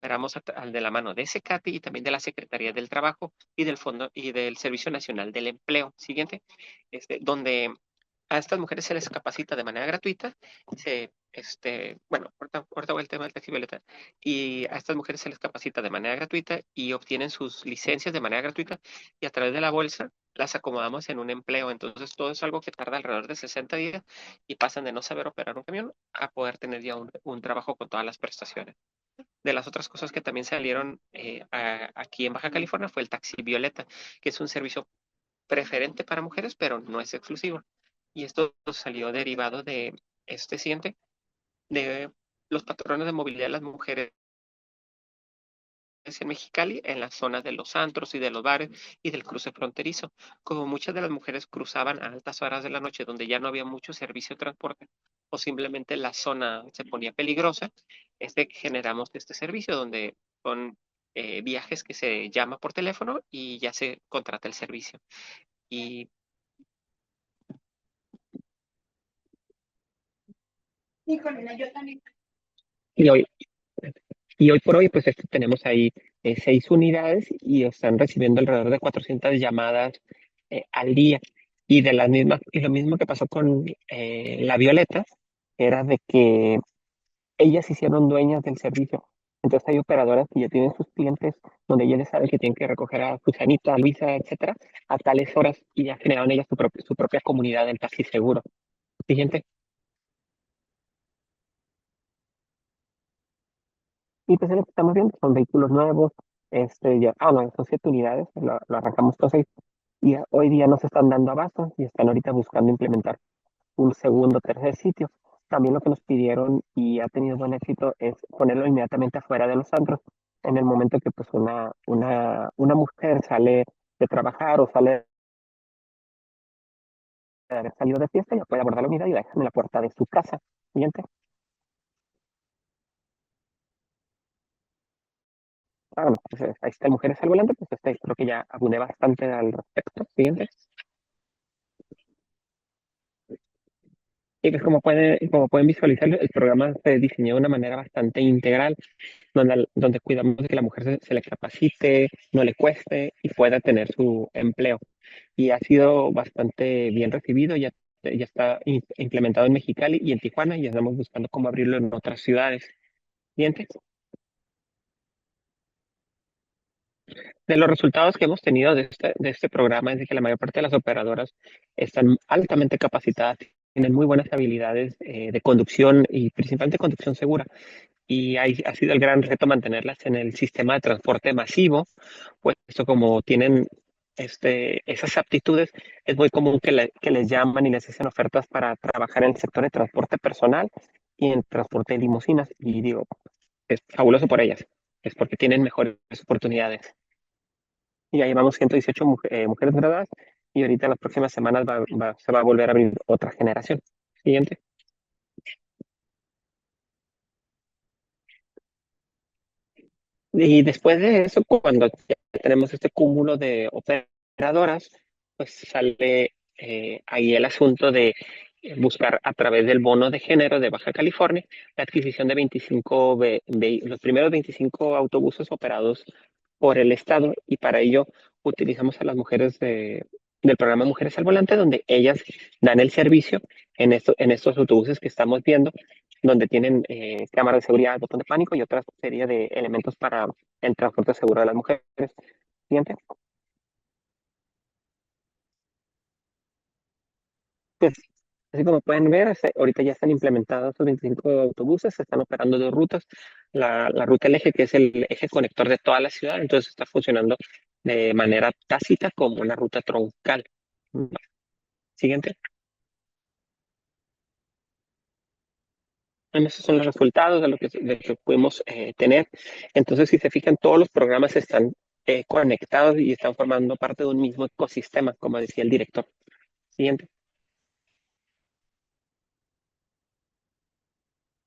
operamos al de la mano de SECATI y también de la Secretaría del Trabajo y del Fondo y del Servicio Nacional del Empleo. Siguiente, donde a estas mujeres se les capacita de manera gratuita. Bueno, ahorita voy al tema del taxi violeta. Y a estas mujeres se les capacita de manera gratuita y obtienen sus licencias de manera gratuita y a través de la bolsa las acomodamos en un empleo. Entonces, todo es algo que tarda alrededor de 60 días y pasan de no saber operar un camión a poder tener ya un trabajo con todas las prestaciones. De las otras cosas que también salieron aquí en Baja California fue el taxi violeta, que es un servicio preferente para mujeres, pero no es exclusivo. Y esto salió derivado de siguiente, de los patrones de movilidad de las mujeres en Mexicali, en la zona de los antros y de los bares y del cruce fronterizo. Como muchas de las mujeres cruzaban a altas horas de la noche donde ya no había mucho servicio de transporte o simplemente la zona se ponía peligrosa, generamos este servicio donde son viajes que se llama por teléfono y ya se contrata el servicio. Y Y hoy, y hoy por hoy, pues tenemos ahí 6 unidades y están recibiendo alrededor de 400 llamadas al día. Y lo mismo que pasó con la Violeta, era de que ellas se hicieron dueñas del servicio. Entonces hay operadoras que ya tienen sus clientes donde ellas saben que tienen que recoger a Susanita, a Luisa, etcétera, a tales horas y ya generaron ellas su propia comunidad del taxi seguro. Siguiente. Y pues es lo que estamos viendo, son vehículos nuevos, no, son 7 unidades, lo arrancamos con 6, y hoy día no se están dando abasto y están ahorita buscando implementar un segundo, tercer sitio. También lo que nos pidieron y ha tenido buen éxito es ponerlo inmediatamente afuera de los antros. En el momento que pues una mujer sale de trabajar o sale de haber salido de fiesta, ya puede abordar la unidad y la dejan en la puerta de su casa. Siguiente. Bueno, pues ahí está Mujeres al Volante, pues creo que ya abundé bastante al respecto. Siguiente. Y pues como pueden visualizar, el programa se diseñó de una manera bastante integral, donde cuidamos de que la mujer se le capacite, no le cueste y pueda tener su empleo. Y ha sido bastante bien recibido, ya está implementado en Mexicali y en Tijuana y estamos buscando cómo abrirlo en otras ciudades. Siguiente. De los resultados que hemos tenido de este programa es de que la mayor parte de las operadoras están altamente capacitadas, tienen muy buenas habilidades de conducción y principalmente conducción segura. Y ha sido el gran reto mantenerlas en el sistema de transporte masivo, pues esto como tienen esas aptitudes, es muy común que les llaman y les hacen ofertas para trabajar en el sector de transporte personal y en transporte de limusinas. Y digo, es fabuloso por ellas, es porque tienen mejores oportunidades. Y ya llevamos 118 mujeres graduadas y ahorita en las próximas semanas se va a volver a abrir otra generación. Siguiente. Y después de eso, cuando ya tenemos este cúmulo de operadoras, pues sale ahí el asunto de buscar a través del bono de género de Baja California la adquisición de los primeros 25 autobuses operados por el Estado y para ello utilizamos a las mujeres del programa Mujeres al Volante, donde ellas dan el servicio en estos autobuses que estamos viendo donde tienen cámara de seguridad, botón de pánico y otra serie de elementos para el transporte seguro de las mujeres. Siguiente. Pues, así como pueden ver, ahorita ya están implementados los 25 autobuses, se están operando dos rutas. La ruta El Eje, que es el eje conector de toda la ciudad, entonces está funcionando de manera tácita como una ruta troncal. Siguiente. Bueno, esos son los resultados de lo que pudimos tener. Entonces, si se fijan, todos los programas están conectados y están formando parte de un mismo ecosistema, como decía el director. Siguiente.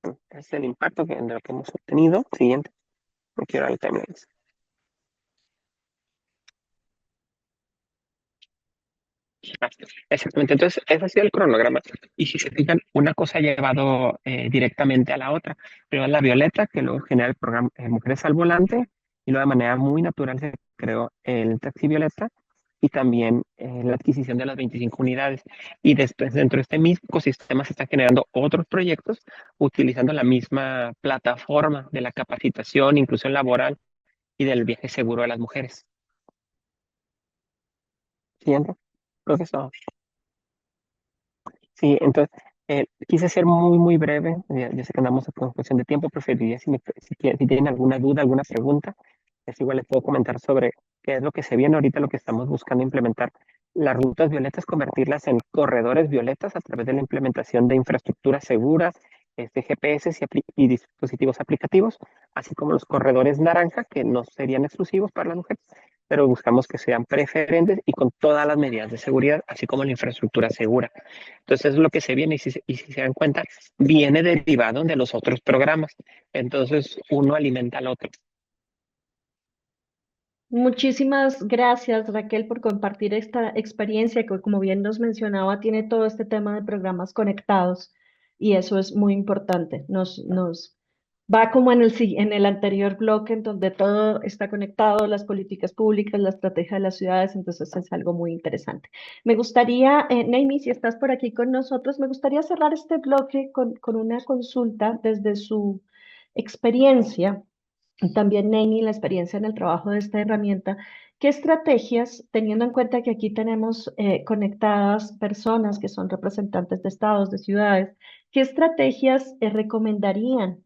Este es el impacto de lo que hemos obtenido. Siguiente. No quiero el timelines. Exactamente, entonces ese ha sido el cronograma. Y si se fijan, una cosa ha llevado directamente a la otra. Primero la Violeta, que luego genera el programa Mujeres al Volante, y luego de manera muy natural se creó el Taxi Violeta y también la adquisición de las 25 unidades. Y después, dentro de este mismo ecosistema, se están generando otros proyectos utilizando la misma plataforma de la capacitación, inclusión laboral y del viaje seguro de las mujeres. ¿Siguiente? Creo que eso. Sí, entonces quise ser muy, muy breve. Ya sé que andamos con cuestión de tiempo. Preferiría, si tienen alguna duda, alguna pregunta, es igual les puedo comentar sobre qué es lo que se viene ahorita, lo que estamos buscando implementar. Las rutas violetas, convertirlas en corredores violetas a través de la implementación de infraestructura segura, GPS y dispositivos aplicativos, así como los corredores naranja, que no serían exclusivos para las mujeres, pero buscamos que sean preferentes y con todas las medidas de seguridad, así como la infraestructura segura. Entonces es lo que se viene y si se dan cuenta, viene derivado de los otros programas. Entonces uno alimenta al otro. Muchísimas gracias, Raquel, por compartir esta experiencia que, como bien nos mencionaba, tiene todo este tema de programas conectados y eso es muy importante. Nos va como en el anterior bloque, en donde todo está conectado, las políticas públicas, la estrategia de las ciudades, entonces es algo muy interesante. Me gustaría, Naimi, si estás por aquí con nosotros, me gustaría cerrar este bloque con una consulta desde su experiencia también, Neni, la experiencia en el trabajo de esta herramienta. ¿Qué estrategias, teniendo en cuenta que aquí tenemos conectadas personas que son representantes de estados, de ciudades, qué estrategias recomendarían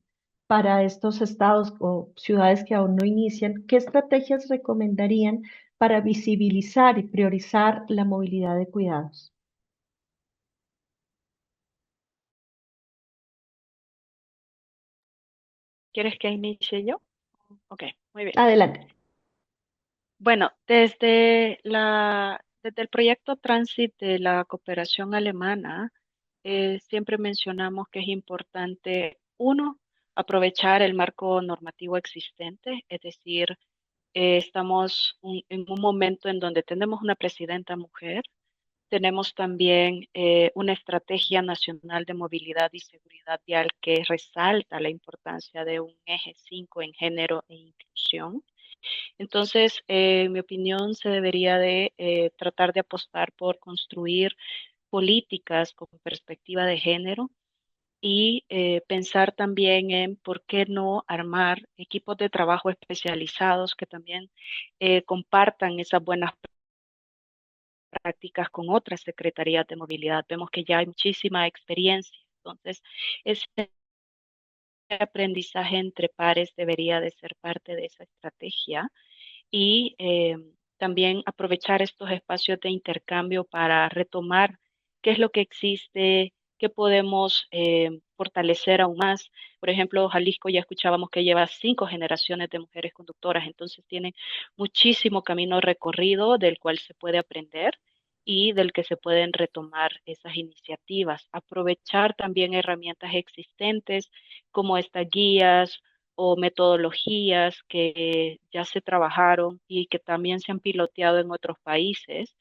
para estos estados o ciudades que aún no inician? ¿Qué estrategias recomendarían para visibilizar y priorizar la movilidad de cuidados? ¿Quieres que inicie yo? Ok, muy bien. Adelante. Bueno, desde el proyecto Transit de la cooperación alemana, siempre mencionamos que es importante, uno, aprovechar el marco normativo existente, es decir, estamos en un momento en donde tenemos una presidenta mujer, Tenemos también una estrategia nacional de movilidad y seguridad vial que resalta la importancia de un eje 5 en género e inclusión. Entonces, en mi opinión, se debería de tratar de apostar por construir políticas con perspectiva de género y pensar también en por qué no armar equipos de trabajo especializados que también compartan esas buenas prácticas con otras secretarías de movilidad. Vemos que ya hay muchísima experiencia, entonces ese aprendizaje entre pares debería de ser parte de esa estrategia y también aprovechar estos espacios de intercambio para retomar qué es lo que existe, qué podemos fortalecer aún más. Por ejemplo, Jalisco ya escuchábamos que lleva 5 generaciones de mujeres conductoras, entonces tiene muchísimo camino recorrido del cual se puede aprender y del que se pueden retomar esas iniciativas. Aprovechar también herramientas existentes como estas guías o metodologías que ya se trabajaron y que también se han piloteado en otros países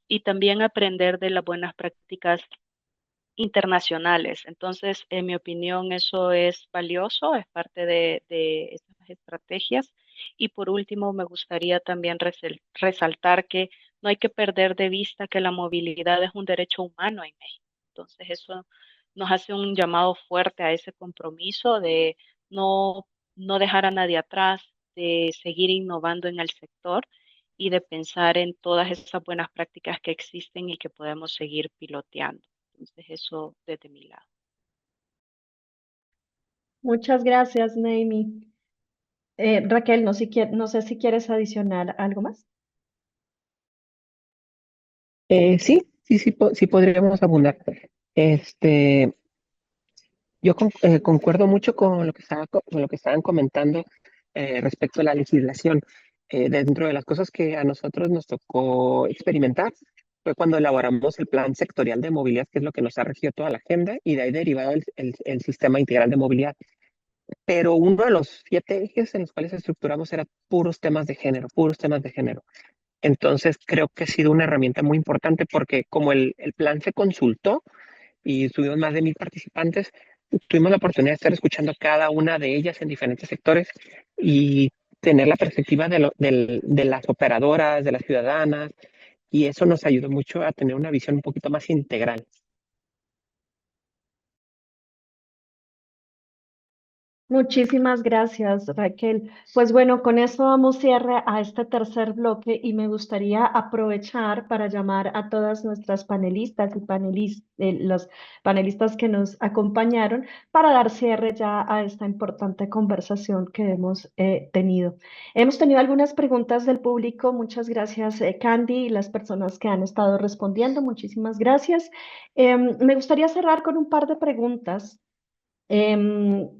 y también aprender de las buenas prácticas internacionales. Entonces, en mi opinión, eso es valioso, es parte de esas estrategias. Y por último, me gustaría también resaltar que no hay que perder de vista que la movilidad es un derecho humano en México. Entonces, eso nos hace un llamado fuerte a ese compromiso de no, no dejar a nadie atrás, de seguir innovando en el sector y de pensar en todas esas buenas prácticas que existen y que podemos seguir piloteando. Entonces, eso desde mi lado. Muchas gracias, Naomi. Raquel, no sé si quieres adicionar algo más. Sí podríamos abundar. Este, yo concuerdo mucho con lo que con lo que estaban comentando respecto a la legislación. Dentro de las cosas que a nosotros nos tocó experimentar fue cuando elaboramos el plan sectorial de movilidad, que es lo que nos ha regido toda la agenda, y de ahí derivado el sistema integral de movilidad. Pero uno de los 7 ejes en los cuales estructuramos era puros temas de género, puros temas de género. Entonces creo que ha sido una herramienta muy importante porque como el plan se consultó y tuvimos más de 1000 participantes, tuvimos la oportunidad de estar escuchando a cada una de ellas en diferentes sectores y tener la perspectiva de las operadoras, de las ciudadanas, y eso nos ayudó mucho a tener una visión un poquito más integral. Muchísimas gracias, Raquel. Pues bueno, con eso damos cierre a este tercer bloque y me gustaría aprovechar para llamar a todas nuestras panelistas y los panelistas que nos acompañaron para dar cierre ya a esta importante conversación que hemos tenido. Hemos tenido algunas preguntas del público. Muchas gracias, Candy, y las personas que han estado respondiendo. Muchísimas gracias. Me gustaría cerrar con un par de preguntas. Em,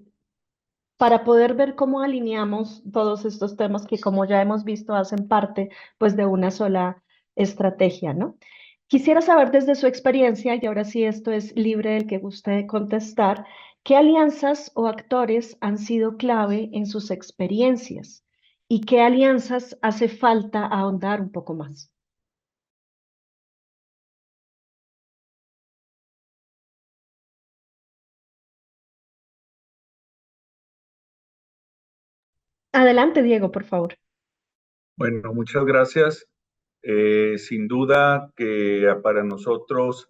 para poder ver cómo alineamos todos estos temas que, como ya hemos visto, hacen parte pues de una sola estrategia, ¿no? Quisiera saber desde su experiencia, y ahora sí esto es libre del que guste contestar, ¿qué alianzas o actores han sido clave en sus experiencias? ¿Y qué alianzas hace falta ahondar un poco más? Adelante, Diego, por favor. Bueno, muchas gracias. Sin duda que para nosotros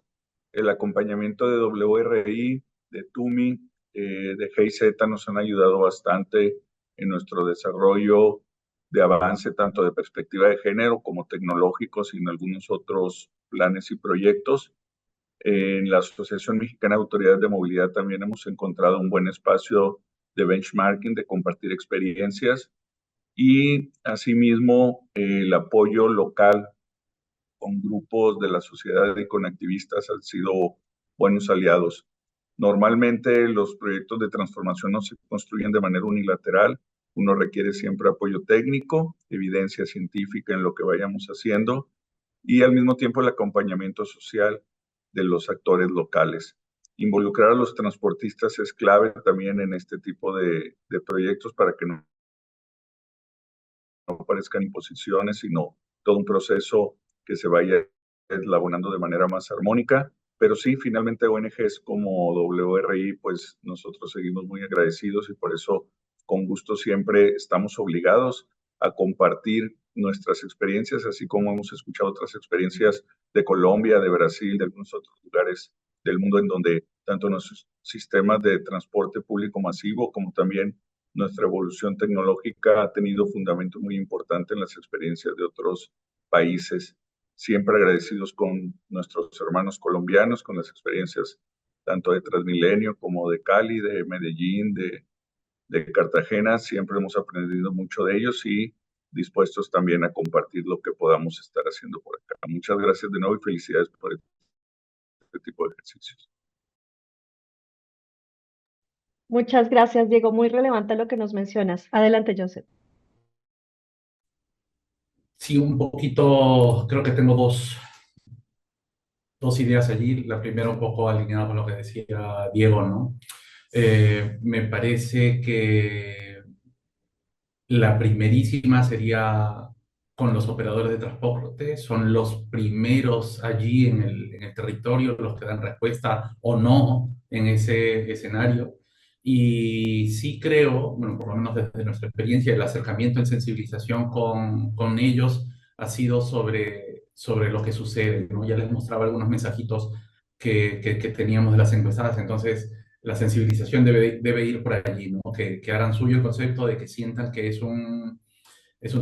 el acompañamiento de WRI, de TUMI, de GIZ nos han ayudado bastante en nuestro desarrollo de avance, tanto de perspectiva de género como tecnológicos y en algunos otros planes y proyectos. En la Asociación Mexicana de Autoridades de Movilidad también hemos encontrado un buen espacio de benchmarking, de compartir experiencias y asimismo el apoyo local con grupos de la sociedad y con activistas han sido buenos aliados. Normalmente los proyectos de transformación no se construyen de manera unilateral, uno requiere siempre apoyo técnico, evidencia científica en lo que vayamos haciendo y al mismo tiempo el acompañamiento social de los actores locales. Involucrar a los transportistas es clave también en este tipo de proyectos para que no parezcan imposiciones, sino todo un proceso que se vaya laborando de manera más armónica. Pero sí, finalmente ONGs como WRI, pues nosotros seguimos muy agradecidos y por eso con gusto siempre estamos obligados a compartir nuestras experiencias, así como hemos escuchado otras experiencias de Colombia, de Brasil, de algunos otros lugares del mundo en donde tanto nuestros sistemas de transporte público masivo como también nuestra evolución tecnológica ha tenido fundamento muy importante en las experiencias de otros países. Siempre agradecidos con nuestros hermanos colombianos, con las experiencias tanto de Transmilenio como de Cali, de Medellín, de Cartagena. Siempre hemos aprendido mucho de ellos y dispuestos también a compartir lo que podamos estar haciendo por acá. Muchas gracias de nuevo y felicidades por este tipo de ejercicios. Muchas gracias, Diego. Muy relevante lo que nos mencionas. Adelante, Joseph. Sí, un poquito, creo que tengo dos ideas allí. La primera un poco alineada con lo que decía Diego, ¿no? Me parece que la primerísima sería con los operadores de transporte, son los primeros allí en el territorio, los que dan respuesta o no en ese escenario. Y sí creo, bueno, por lo menos desde nuestra experiencia, el acercamiento en sensibilización con ellos ha sido sobre lo que sucede, ¿no? Ya les mostraba algunos mensajitos que teníamos de las encuestadas, entonces la sensibilización debe ir por allí, ¿no? Que hagan suyo el concepto de que sientan que es un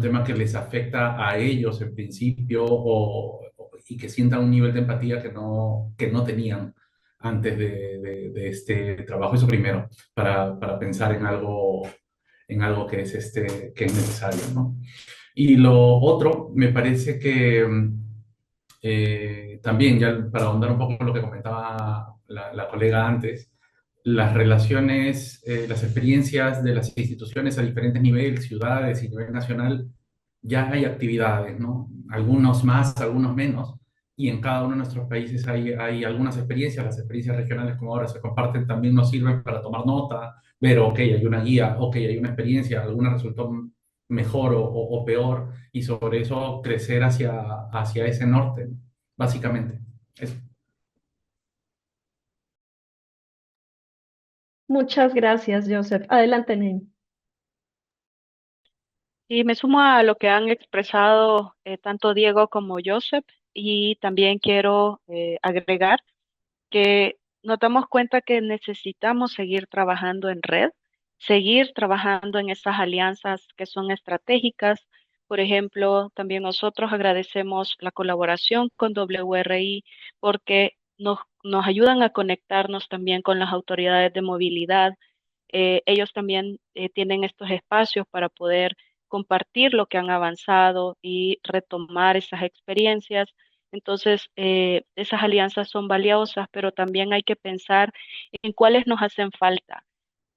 tema que les afecta a ellos en principio y que sientan un nivel de empatía que no tenían antes de este trabajo. Eso primero, para pensar en algo que que es necesario, ¿no? Y lo otro, me parece que también, ya para ahondar un poco en lo que comentaba la colega antes, las relaciones, las experiencias de las instituciones a diferentes niveles, ciudades y nivel nacional, ya hay actividades, ¿no? Algunos más, algunos menos, y en cada uno de nuestros países hay algunas experiencias, las experiencias regionales como ahora se comparten también nos sirven para tomar nota, ver, ok, hay una guía, ok, hay una experiencia, alguna resultó mejor o peor, y sobre eso crecer hacia ese norte, básicamente. Eso. Muchas gracias, Joseph. Adelante, Nene. Y me sumo a lo que han expresado tanto Diego como Joseph y también quiero agregar que nos damos cuenta que necesitamos seguir trabajando en red, seguir trabajando en esas alianzas que son estratégicas. Por ejemplo, también nosotros agradecemos la colaboración con WRI porque nos ayudan a conectarnos también con las autoridades de movilidad. Ellos también tienen estos espacios para poder compartir lo que han avanzado y retomar esas experiencias. Entonces, esas alianzas son valiosas, pero también hay que pensar en cuáles nos hacen falta.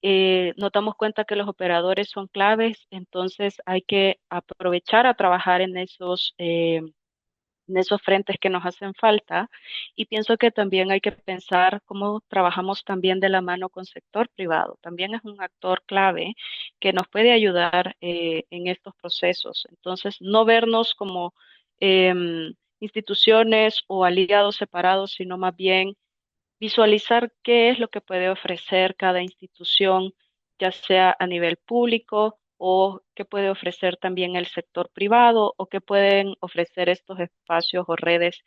Nos damos cuenta que los operadores son claves, entonces hay que aprovechar a trabajar en esos frentes que nos hacen falta. Y pienso que también hay que pensar cómo trabajamos también de la mano con sector privado. También es un actor clave que nos puede ayudar en estos procesos. Entonces, no vernos como instituciones o aliados separados, sino más bien visualizar qué es lo que puede ofrecer cada institución, ya sea a nivel público o qué puede ofrecer también el sector privado o qué pueden ofrecer estos espacios o redes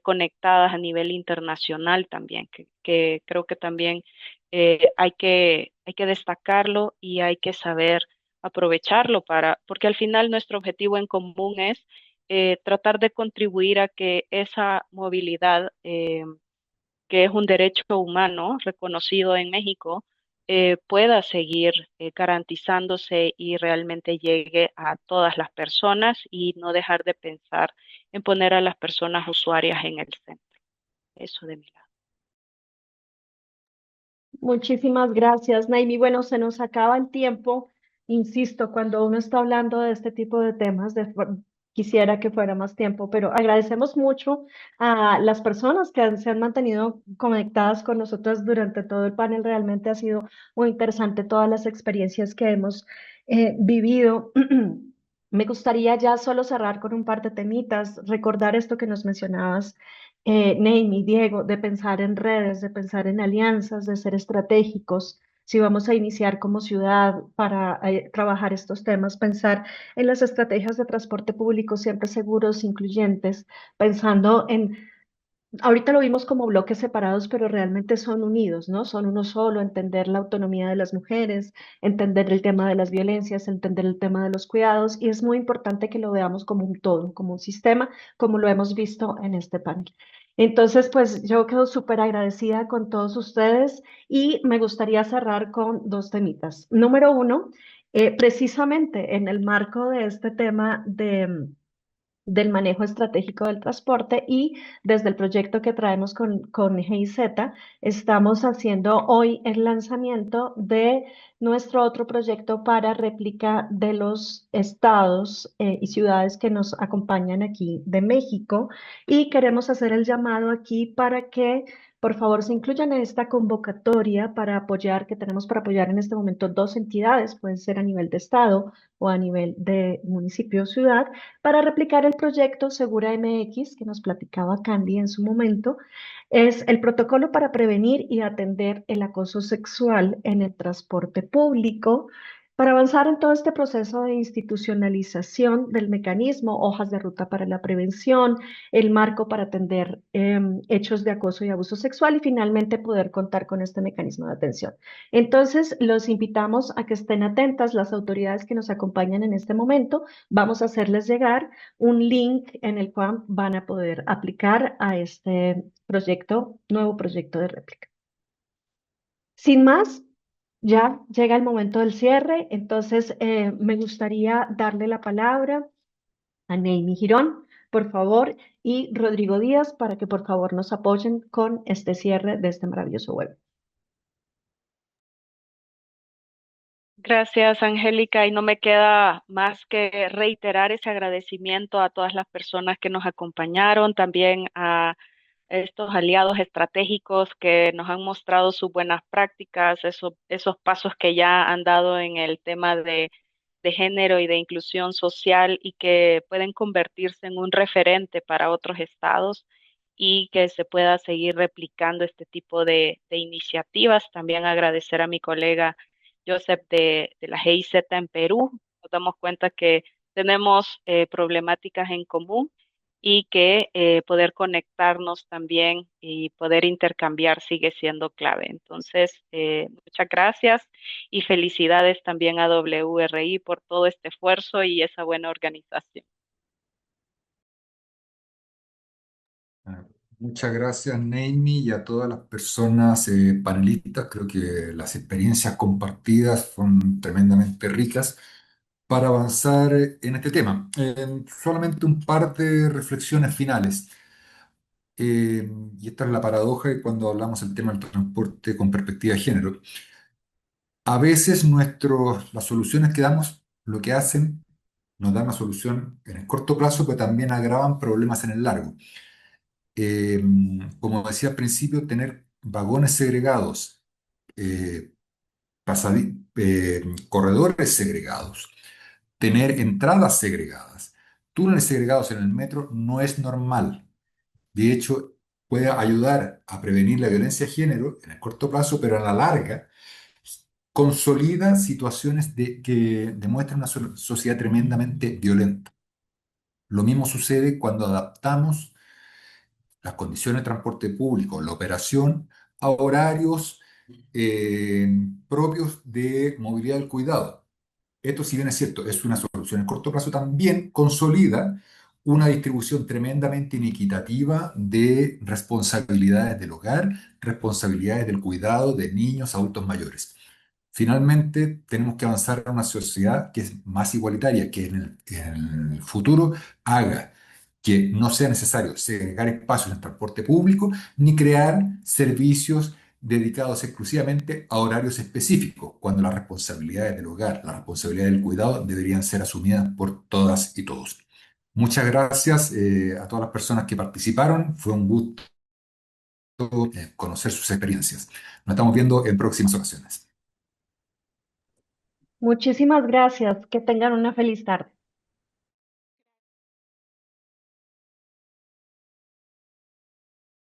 conectadas a nivel internacional también, que creo que también hay que destacarlo y hay que saber aprovecharlo porque al final nuestro objetivo en común es tratar de contribuir a que esa movilidad que es un derecho humano reconocido en México, pueda seguir garantizándose y realmente llegue a todas las personas y no dejar de pensar en poner a las personas usuarias en el centro. Eso de mi lado. Muchísimas gracias, Naimi. Bueno, se nos acaba el tiempo. Insisto, cuando uno está hablando de este tipo de temas, quisiera que fuera más tiempo, pero agradecemos mucho a las personas que se han mantenido conectadas con nosotros durante todo el panel. Realmente ha sido muy interesante todas las experiencias que hemos vivido. Me gustaría ya solo cerrar con un par de temitas, recordar esto que nos mencionabas, Neimi, Diego, de pensar en redes, de pensar en alianzas, de ser estratégicos. Si vamos a iniciar como ciudad para trabajar estos temas, pensar en las estrategias de transporte público siempre seguros, incluyentes, pensando en ahorita lo vimos como bloques separados, pero realmente son unidos, ¿no? Son uno solo, entender la autonomía de las mujeres, entender el tema de las violencias, entender el tema de los cuidados, y es muy importante que lo veamos como un todo, como un sistema, como lo hemos visto en este panel. Entonces, pues yo quedo súper agradecida con todos ustedes y me gustaría cerrar con dos temitas. Número uno, precisamente en el marco de este tema del manejo estratégico del transporte y desde el proyecto que traemos con GIZ, estamos haciendo hoy el lanzamiento de nuestro otro proyecto para réplica de los estados y ciudades que nos acompañan aquí de México y queremos hacer el llamado aquí para que por favor se incluyan en esta convocatoria para apoyar, que tenemos para apoyar en este momento dos entidades, pueden ser a nivel de estado o a nivel de municipio o ciudad, para replicar el proyecto Segura MX que nos platicaba Candy en su momento. Es el protocolo para prevenir y atender el acoso sexual en el transporte público. Para avanzar en todo este proceso de institucionalización del mecanismo, hojas de ruta para la prevención, el marco para atender hechos de acoso y abuso sexual y finalmente poder contar con este mecanismo de atención. Entonces, los invitamos a que estén atentas las autoridades que nos acompañan en este momento. Vamos a hacerles llegar un link en el cual van a poder aplicar a este proyecto, nuevo proyecto de réplica. Sin más, ya llega el momento del cierre, entonces me gustaría darle la palabra a Neimi Girón, por favor, y Rodrigo Díaz para que por favor nos apoyen con este cierre de este maravilloso web. Gracias, Angélica, y no me queda más que reiterar ese agradecimiento a todas las personas que nos acompañaron, también a estos aliados estratégicos que nos han mostrado sus buenas prácticas, esos pasos que ya han dado en el tema de género y de inclusión social y que pueden convertirse en un referente para otros estados y que se pueda seguir replicando este tipo de iniciativas. También agradecer a mi colega Joseph de la GIZ en Perú. Nos damos cuenta que tenemos problemáticas en común y que poder conectarnos también y poder intercambiar sigue siendo clave. Entonces, muchas gracias y felicidades también a WRI por todo este esfuerzo y esa buena organización. Muchas gracias, Neimi, y a todas las personas panelistas. Creo que las experiencias compartidas fueron tremendamente ricas para avanzar en este tema. Solamente un par de reflexiones finales. Y esta es la paradoja de cuando hablamos del tema del transporte con perspectiva de género. A veces las soluciones que damos lo que hacen, nos dan una solución en el corto plazo, pero también agravan problemas en el largo. Eh, Como decía al principio, tener vagones segregados, eh, corredores segregados, tener entradas segregadas, túneles segregados en el metro no es normal. De hecho, puede ayudar a prevenir la violencia de género en el corto plazo, pero a la larga consolida situaciones que demuestran una sociedad tremendamente violenta. Lo mismo sucede cuando adaptamos las condiciones de transporte público, la operación, a horarios eh, propios de movilidad del cuidado. Esto, si bien es cierto, es una solución en corto plazo, también consolida una distribución tremendamente inequitativa de responsabilidades del hogar, responsabilidades del cuidado de niños, adultos mayores. Finalmente, tenemos que avanzar a una sociedad que es más igualitaria, que en el futuro haga que no sea necesario segregar espacios en el transporte público ni crear servicios dedicados exclusivamente a horarios específicos, cuando las responsabilidades del hogar, las responsabilidades del cuidado deberían ser asumidas por todas y todos. Muchas gracias a todas las personas que participaron. Fue un gusto conocer sus experiencias. Nos estamos viendo en próximas ocasiones. Muchísimas gracias. Que tengan una feliz tarde.